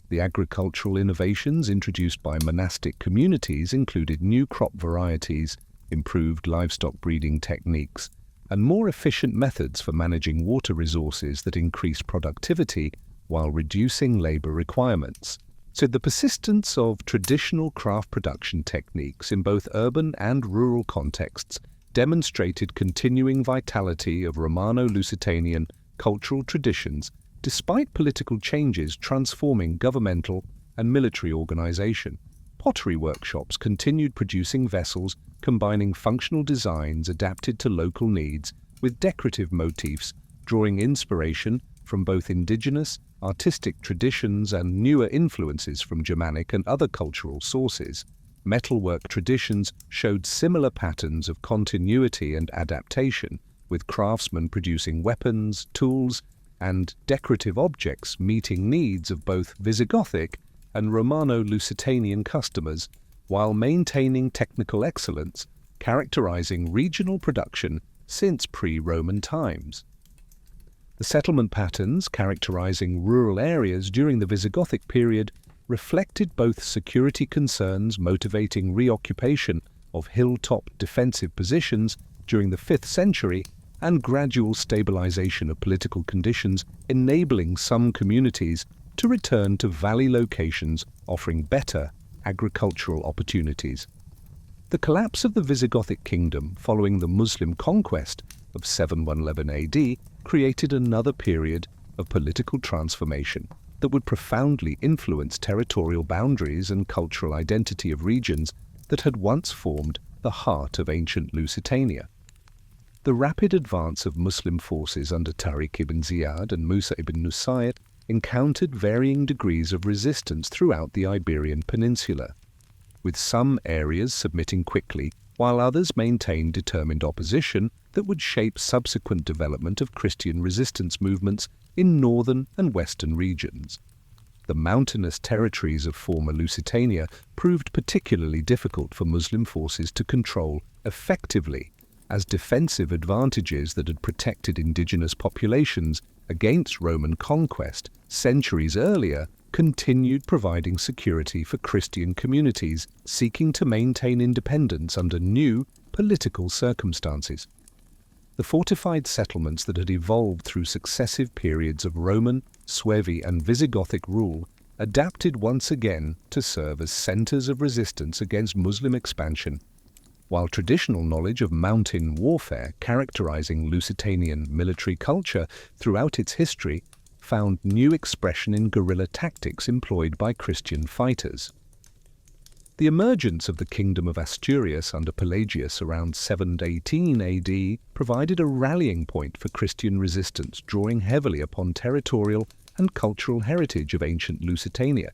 The agricultural innovations introduced by monastic communities included new crop varieties, improved livestock breeding techniques, and more efficient methods for managing water resources that increased productivity while reducing labor requirements. So the persistence of traditional craft production techniques in both urban and rural contexts demonstrated continuing vitality of Romano-Lusitanian cultural traditions despite political changes transforming governmental and military organization. Pottery workshops continued producing vessels combining functional designs adapted to local needs with decorative motifs, drawing inspiration from both indigenous, artistic traditions and newer influences from Germanic and other cultural sources. Metalwork traditions showed similar patterns of continuity and adaptation, with craftsmen producing weapons, tools, and decorative objects meeting needs of both Visigothic and Romano-Lusitanian customers, while maintaining technical excellence, characterizing regional production since pre-Roman times. The settlement patterns characterizing rural areas during the Visigothic period reflected both security concerns motivating reoccupation of hilltop defensive positions during the 5th century and gradual stabilization of political conditions, enabling some communities to return to valley locations offering better agricultural opportunities. The collapse of the Visigothic kingdom following the Muslim conquest of 711 AD created another period of political transformation that would profoundly influence territorial boundaries and cultural identity of regions that had once formed the heart of ancient Lusitania. The rapid advance of Muslim forces under Tariq ibn Ziyad and Musa ibn Nusayr encountered varying degrees of resistance throughout the Iberian Peninsula, with some areas submitting quickly while others maintained determined opposition that would shape subsequent development of Christian resistance movements in northern and western regions. The mountainous territories of former Lusitania proved particularly difficult for Muslim forces to control effectively, as defensive advantages that had protected indigenous populations against Roman conquest centuries earlier continued providing security for Christian communities seeking to maintain independence under new political circumstances. The fortified settlements that had evolved through successive periods of Roman, Suevi, and Visigothic rule adapted once again to serve as centers of resistance against Muslim expansion, while traditional knowledge of mountain warfare characterizing Lusitanian military culture throughout its history found new expression in guerrilla tactics employed by Christian fighters. The emergence of the Kingdom of Asturias under Pelagius around 718 AD provided a rallying point for Christian resistance, drawing heavily upon territorial and cultural heritage of ancient Lusitania,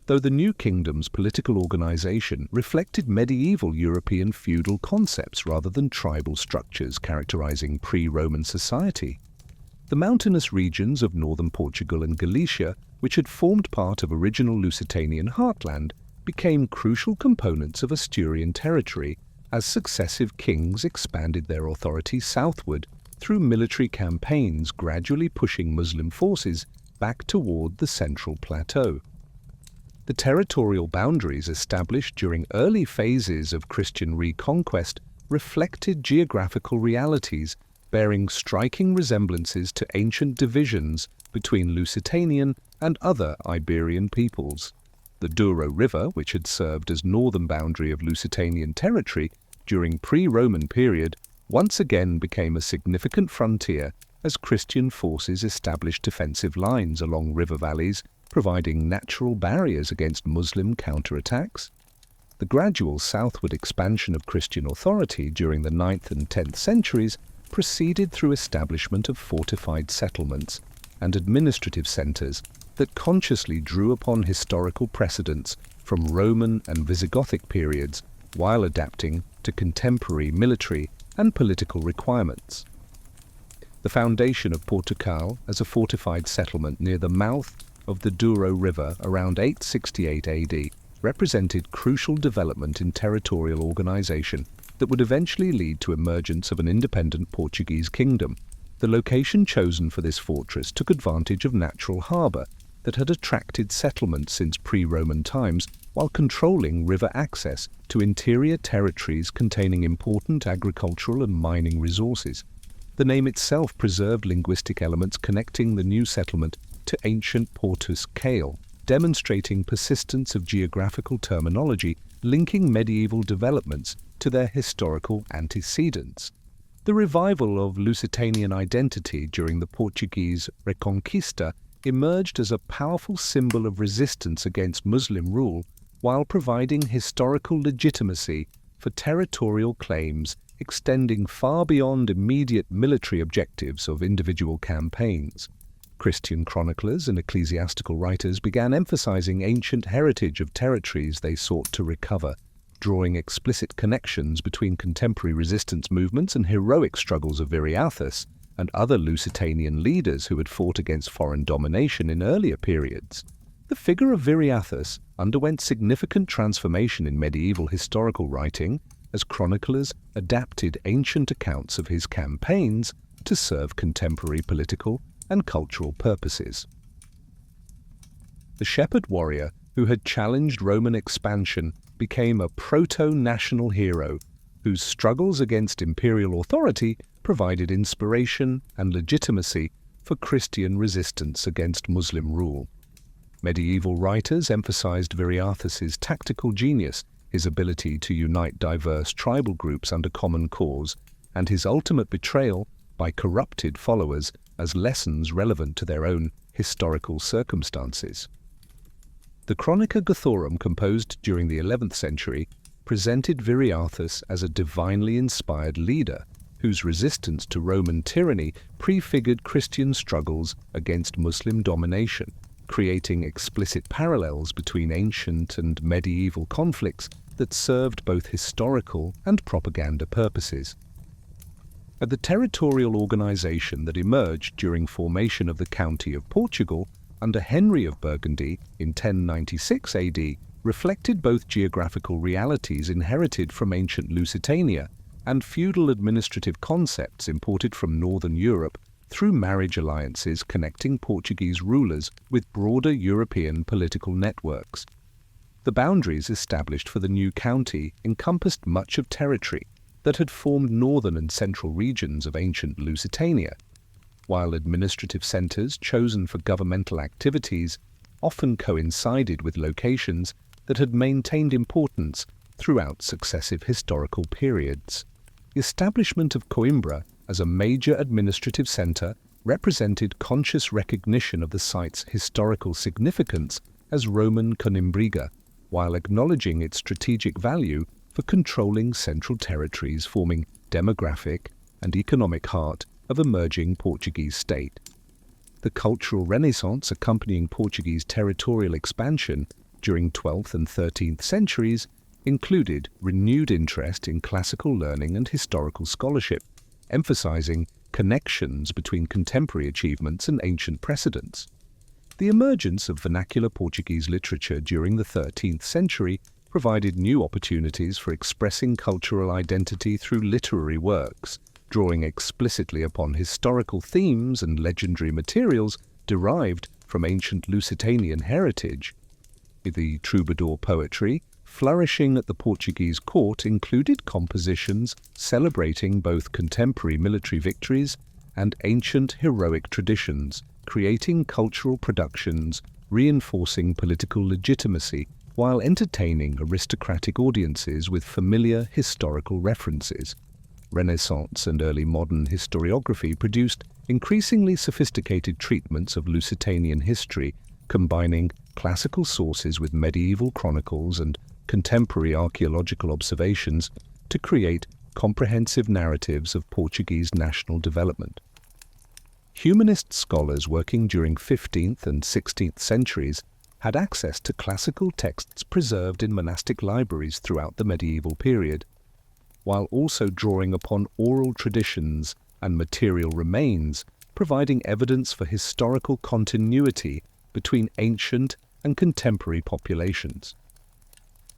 though the new kingdom's political organization reflected medieval European feudal concepts rather than tribal structures characterizing pre-Roman society. The mountainous regions of northern Portugal and Galicia, which had formed part of original Lusitanian heartland, became crucial components of Asturian territory as successive kings expanded their authority southward through military campaigns, gradually pushing Muslim forces back toward the central plateau. The territorial boundaries established during early phases of Christian reconquest reflected geographical realities bearing striking resemblances to ancient divisions between Lusitanian and other Iberian peoples. The Douro River, which had served as northern boundary of Lusitanian territory during pre-Roman period, once again became a significant frontier as Christian forces established defensive lines along river valleys, providing natural barriers against Muslim counterattacks. The gradual southward expansion of Christian authority during the 9th and 10th centuries proceeded through establishment of fortified settlements and administrative centres that consciously drew upon historical precedents from Roman and Visigothic periods while adapting to contemporary military and political requirements. The foundation of Portugal as a fortified settlement near the mouth of the Douro River around 868 AD represented crucial development in territorial organisation that would eventually lead to emergence of an independent Portuguese kingdom. The location chosen for this fortress took advantage of natural harbour that had attracted settlement since pre-Roman times while controlling river access to interior territories containing important agricultural and mining resources. The name itself preserved linguistic elements connecting the new settlement to ancient Portus Cale, demonstrating persistence of geographical terminology linking medieval developments to their historical antecedents. The revival of Lusitanian identity during the Portuguese Reconquista emerged as a powerful symbol of resistance against Muslim rule while providing historical legitimacy for territorial claims extending far beyond immediate military objectives of individual campaigns. Christian chroniclers and ecclesiastical writers began emphasizing ancient heritage of territories they sought to recover, drawing explicit connections between contemporary resistance movements and heroic struggles of Viriathus and other Lusitanian leaders who had fought against foreign domination in earlier periods. The figure of Viriathus underwent significant transformation in medieval historical writing as chroniclers adapted ancient accounts of his campaigns to serve contemporary political and cultural purposes. The shepherd warrior who had challenged Roman expansion became a proto-national hero whose struggles against imperial authority provided inspiration and legitimacy for Christian resistance against Muslim rule. Medieval writers emphasized Viriathus's tactical genius, his ability to unite diverse tribal groups under common cause, and his ultimate betrayal by corrupted followers as lessons relevant to their own historical circumstances. The Chronica Gothorum, composed during the 11th century, presented Viriathus as a divinely inspired leader whose resistance to Roman tyranny prefigured Christian struggles against Muslim domination, creating explicit parallels between ancient and medieval conflicts that served both historical and propaganda purposes. At the territorial organization that emerged during formation of the County of Portugal under Henry of Burgundy in 1096 AD reflected both geographical realities inherited from ancient Lusitania and feudal administrative concepts imported from northern Europe through marriage alliances connecting Portuguese rulers with broader European political networks. The boundaries established for the new county encompassed much of territory that had formed northern and central regions of ancient Lusitania, while administrative centres chosen for governmental activities often coincided with locations that had maintained importance throughout successive historical periods. The establishment of Coimbra as a major administrative centre represented conscious recognition of the site's historical significance as Roman Conimbriga, while acknowledging its strategic value for controlling central territories forming demographic and economic heart of emerging Portuguese state. The cultural renaissance accompanying Portuguese territorial expansion during 12th and 13th centuries included renewed interest in classical learning and historical scholarship, emphasizing connections between contemporary achievements and ancient precedents. The emergence of vernacular Portuguese literature during the 13th century provided new opportunities for expressing cultural identity through literary works, drawing explicitly upon historical themes and legendary materials derived from ancient Lusitanian heritage. The troubadour poetry, flourishing at the Portuguese court, included compositions celebrating both contemporary military victories and ancient heroic traditions, creating cultural productions reinforcing political legitimacy while entertaining aristocratic audiences with familiar historical references. Renaissance and early modern historiography produced increasingly sophisticated treatments of Lusitanian history, combining classical sources with medieval chronicles and contemporary archaeological observations to create comprehensive narratives of Portuguese national development. Humanist scholars working during 15th and 16th centuries had access to classical texts preserved in monastic libraries throughout the medieval period, while also drawing upon oral traditions and material remains, providing evidence for historical continuity between ancient and contemporary populations.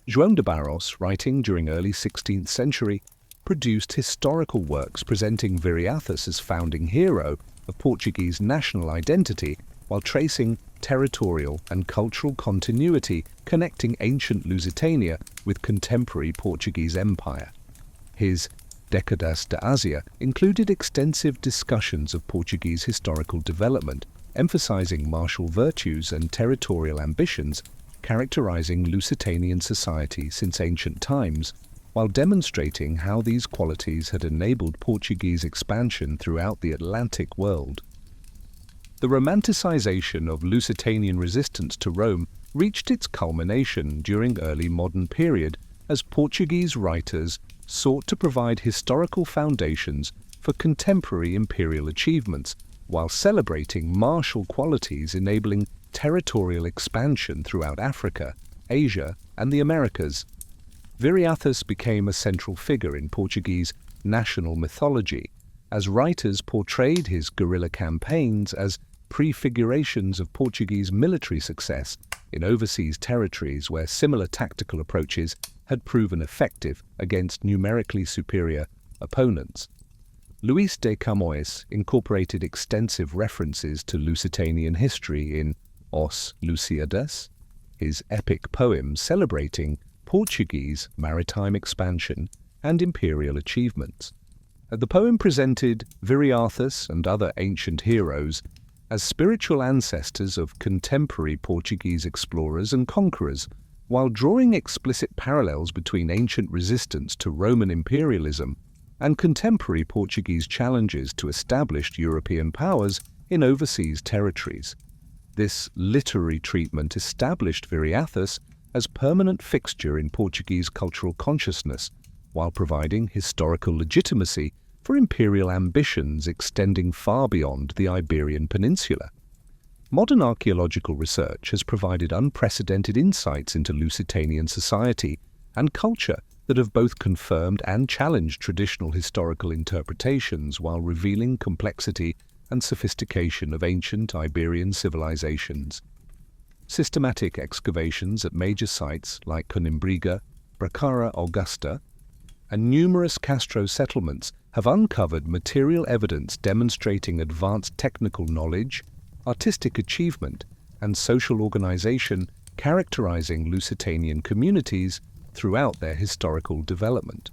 João de Barros, writing during early 16th century, produced historical works presenting Viriathus as founding hero of Portuguese national identity while tracing territorial and cultural continuity connecting ancient Lusitania with contemporary Portuguese empire. His Décadas de Ásia included extensive discussions of Portuguese historical development, emphasizing martial virtues and territorial ambitions characterizing Lusitanian society since ancient times, while demonstrating how these qualities had enabled Portuguese expansion throughout the Atlantic world. The romanticization of Lusitanian resistance to Rome reached its culmination during early modern period as Portuguese writers sought to provide historical foundations for contemporary imperial achievements, while celebrating martial qualities enabling territorial expansion throughout Africa, Asia, and the Americas. Viriathus became a central figure in Portuguese national mythology, as writers portrayed his guerrilla campaigns as prefigurations of Portuguese military success in overseas territories where similar tactical approaches had proven effective against numerically superior opponents. Luís de Camões incorporated extensive references to Lusitanian history in Os Lusíadas, his epic poem celebrating Portuguese maritime expansion and imperial achievements. The poem presented Viriathus and other ancient heroes as spiritual ancestors of contemporary Portuguese explorers and conquerors, while drawing explicit parallels between ancient resistance to Roman imperialism and contemporary Portuguese challenges to established European powers in overseas territories. This literary treatment established Viriathus as permanent fixture in Portuguese cultural consciousness, while providing historical legitimacy for imperial ambitions extending far beyond the Iberian Peninsula. Modern archaeological research has provided unprecedented insights into Lusitanian society and culture that have both confirmed and challenged traditional historical interpretations while revealing complexity and sophistication of ancient Iberian civilizations. Systematic excavations at major sites like Conimbriga, Bracara Augusta, and numerous Castro settlements have uncovered material evidence demonstrating advanced technical knowledge, artistic achievement, and social organization characterizing Lusitanian communities throughout their historical development.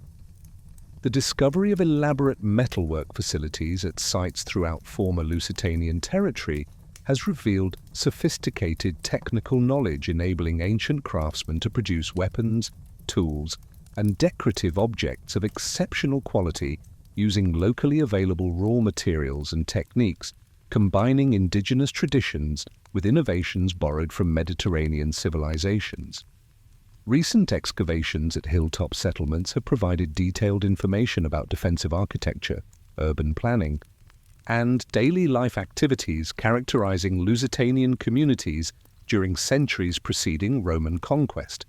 The discovery of elaborate metalwork facilities at sites throughout former Lusitanian territory has revealed sophisticated technical knowledge enabling ancient craftsmen to produce weapons, tools, and decorative objects of exceptional quality using locally available raw materials and techniques, combining indigenous traditions with innovations borrowed from Mediterranean civilizations. Recent excavations at hilltop settlements have provided detailed information about defensive architecture, urban planning, and daily life activities characterizing Lusitanian communities during centuries preceding Roman conquest.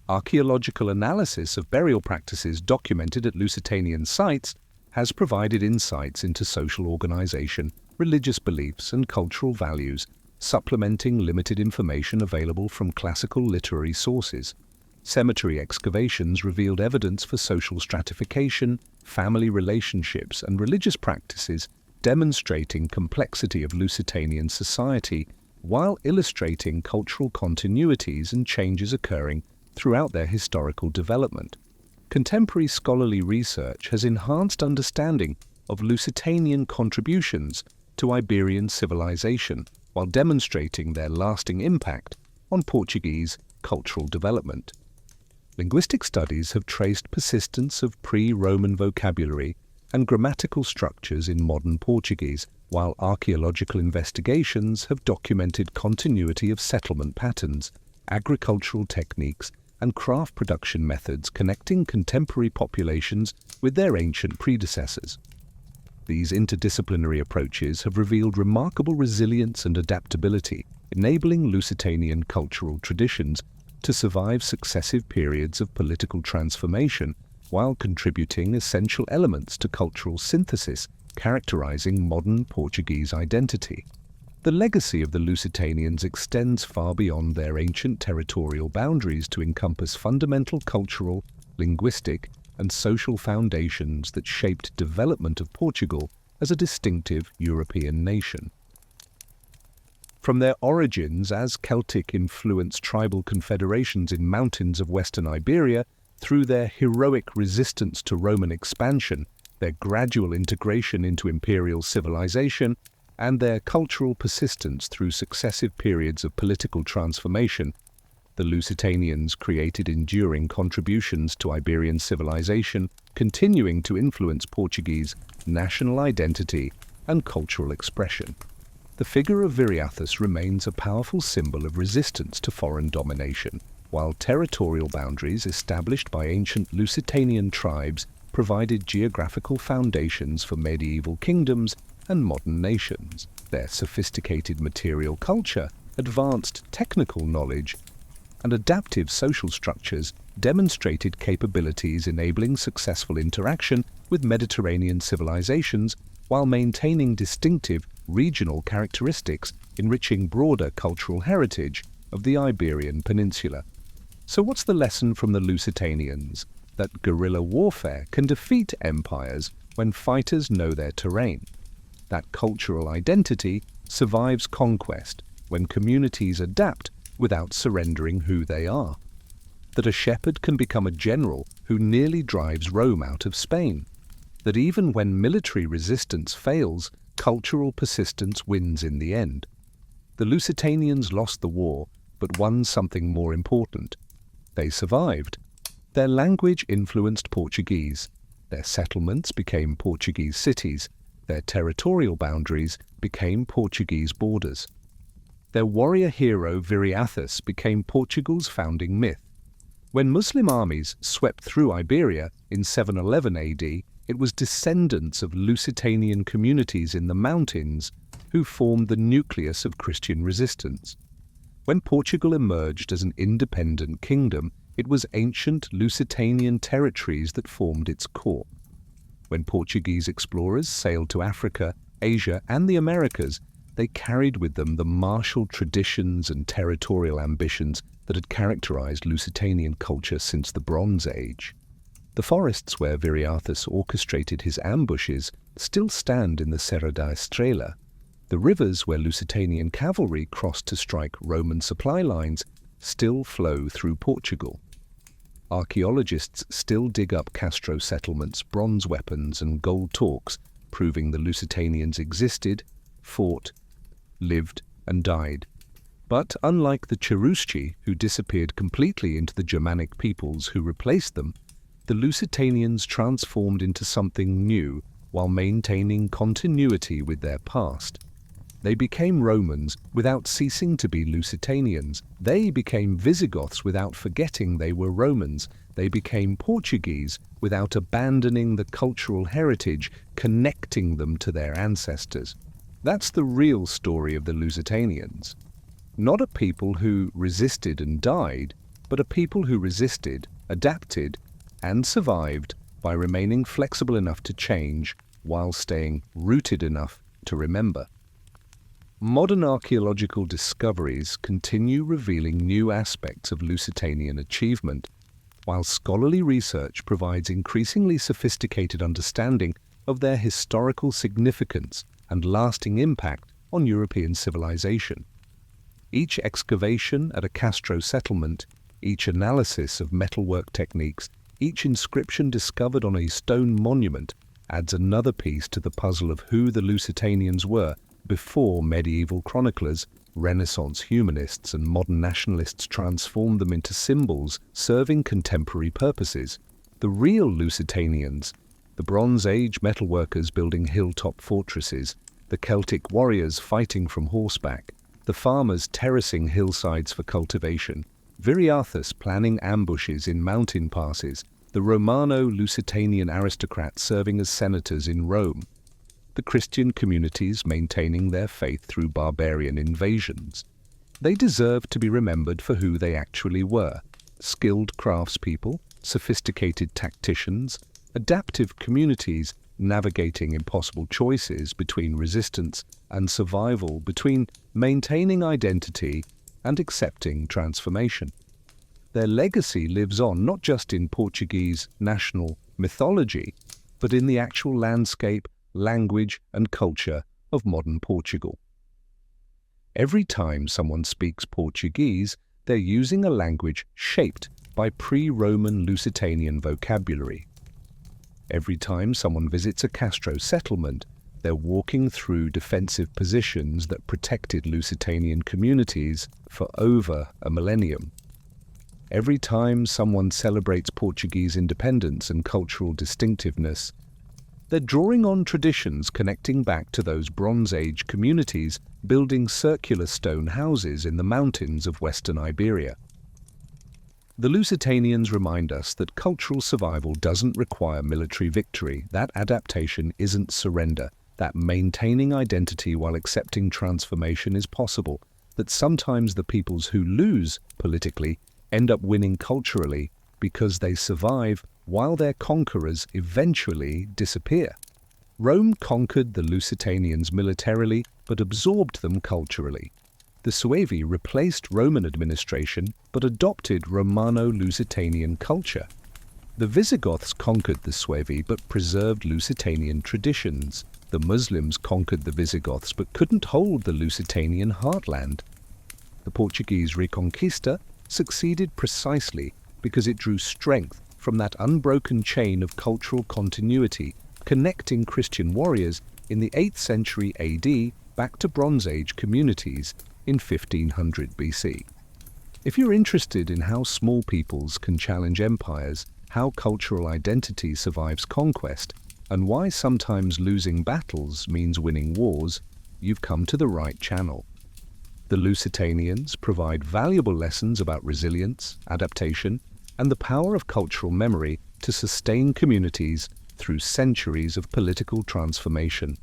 Archaeological analysis of burial practices documented at Lusitanian sites has provided insights into social organization, religious beliefs, and cultural values, supplementing limited information available from classical literary sources. Cemetery excavations revealed evidence for social stratification, family relationships, and religious practices, demonstrating complexity of Lusitanian society while illustrating cultural continuities and changes occurring throughout their historical development. Contemporary scholarly research has enhanced understanding of Lusitanian contributions to Iberian civilization while demonstrating their lasting impact on Portuguese cultural development. Linguistic studies have traced persistence of pre-Roman vocabulary and grammatical structures in modern Portuguese, while archaeological investigations have documented continuity of settlement patterns, agricultural techniques, and craft production methods connecting contemporary populations with their ancient predecessors. These interdisciplinary approaches have revealed remarkable resilience and adaptability, enabling Lusitanian cultural traditions to survive successive periods of political transformation while contributing essential elements to cultural synthesis characterizing modern Portuguese identity. The legacy of the Lusitanians extends far beyond their ancient territorial boundaries to encompass fundamental cultural, linguistic, and social foundations that shaped development of Portugal as a distinctive European nation. From their origins as Celtic-influenced tribal confederations in mountains of western Iberia, through their heroic resistance to Roman expansion, their gradual integration into imperial civilization, and their cultural persistence through successive periods of political transformation, the Lusitanians created enduring contributions to Iberian civilization, continuing to influence Portuguese national identity and cultural expression. The figure of Viriathus remains a powerful symbol of resistance to foreign domination, while territorial boundaries established by ancient Lusitanian tribes provided geographical foundations for medieval kingdoms and modern nations. Their sophisticated material culture, advanced technical knowledge, and adaptive social structures demonstrated capabilities enabling successful interaction with Mediterranean civilizations while maintaining distinctive regional characteristics, enriching broader cultural heritage of the Iberian Peninsula. So what's the lesson from the Lusitanians? That guerrilla warfare can defeat empires when fighters know their terrain. That cultural identity survives conquest when communities adapt without surrendering who they are. That a shepherd can become a general who nearly drives Rome out of Spain. That even when military resistance fails, cultural persistence wins in the end. The Lusitanians lost the war, but won something more important. They survived. Their language influenced Portuguese. Their settlements became Portuguese cities. Their territorial boundaries became Portuguese borders. Their warrior hero Viriathus became Portugal's founding myth. When Muslim armies swept through Iberia in 711 AD, it was descendants of Lusitanian communities in the mountains who formed the nucleus of Christian resistance. When Portugal emerged as an independent kingdom, it was ancient Lusitanian territories that formed its core. When Portuguese explorers sailed to Africa, Asia, and the Americas, they carried with them the martial traditions and territorial ambitions that had characterized Lusitanian culture since the Bronze Age. The forests where Viriathus orchestrated his ambushes still stand in the Serra da Estrela. The rivers where Lusitanian cavalry crossed to strike Roman supply lines still flow through Portugal. Archaeologists still dig up Castro settlements, bronze weapons, and gold talks, proving the Lusitanians existed, fought, lived, and died. But unlike the Cherusci, who disappeared completely into the Germanic peoples who replaced them, the Lusitanians transformed into something new while maintaining continuity with their past. They became Romans without ceasing to be Lusitanians. They became Visigoths without forgetting they were Romans. They became Portuguese without abandoning the cultural heritage connecting them to their ancestors. That's the real story of the Lusitanians. Not a people who resisted and died, but a people who resisted, adapted, and survived by remaining flexible enough to change while staying rooted enough to remember. Modern archaeological discoveries continue revealing new aspects of Lusitanian achievement, while scholarly research provides increasingly sophisticated understanding of their historical significance and lasting impact on European civilization. Each excavation at a Castro settlement, each analysis of metalwork techniques, each inscription discovered on a stone monument adds another piece to the puzzle of who the Lusitanians were before medieval chroniclers, Renaissance humanists, and modern nationalists transformed them into symbols serving contemporary purposes. The real Lusitanians, the Bronze Age metalworkers building hilltop fortresses, the Celtic warriors fighting from horseback, the farmers terracing hillsides for cultivation, Viriathus planning ambushes in mountain passes, the Romano-Lusitanian aristocrats serving as senators in Rome, the Christian communities maintaining their faith through barbarian invasions. They deserve to be remembered for who they actually were: skilled craftspeople, sophisticated tacticians, adaptive communities navigating impossible choices between resistance and survival, between maintaining identity and accepting transformation. Their legacy lives on not just in Portuguese national mythology, but in the actual landscape, language, and culture of modern Portugal. Every time someone speaks Portuguese, they're using a language shaped by pre-Roman Lusitanian vocabulary. Every time someone visits a Castro settlement, they're walking through defensive positions that protected Lusitanian communities for over a millennium. Every time someone celebrates Portuguese independence and cultural distinctiveness, they're drawing on traditions connecting back to those Bronze Age communities building circular stone houses in the mountains of western Iberia. The Lusitanians remind us that cultural survival doesn't require military victory, that adaptation isn't surrender, that maintaining identity while accepting transformation is possible, that sometimes the peoples who lose politically end up winning culturally because they survive while their conquerors eventually disappear. Rome conquered the Lusitanians militarily but absorbed them culturally. The Suevi replaced Roman administration but adopted Romano-Lusitanian culture. The Visigoths conquered the Suevi but preserved Lusitanian traditions. The Muslims conquered the Visigoths but couldn't hold the Lusitanian heartland. The Portuguese Reconquista succeeded precisely because it drew strength from that unbroken chain of cultural continuity connecting Christian warriors in the 8th century AD back to Bronze Age communities in 1500 BC. If you're interested in how small peoples can challenge empires, how cultural identity survives conquest, and why sometimes losing battles means winning wars, you've come to the right channel. The Lusitanians provide valuable lessons about resilience, adaptation, and the power of cultural memory to sustain communities through centuries of political transformation.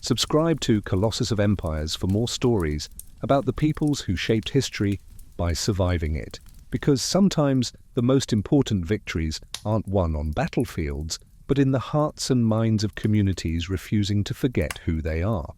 Subscribe to Colossus of Empires for more stories about the peoples who shaped history by surviving it, because sometimes the most important victories aren't won on battlefields, but in the hearts and minds of communities refusing to forget who they are.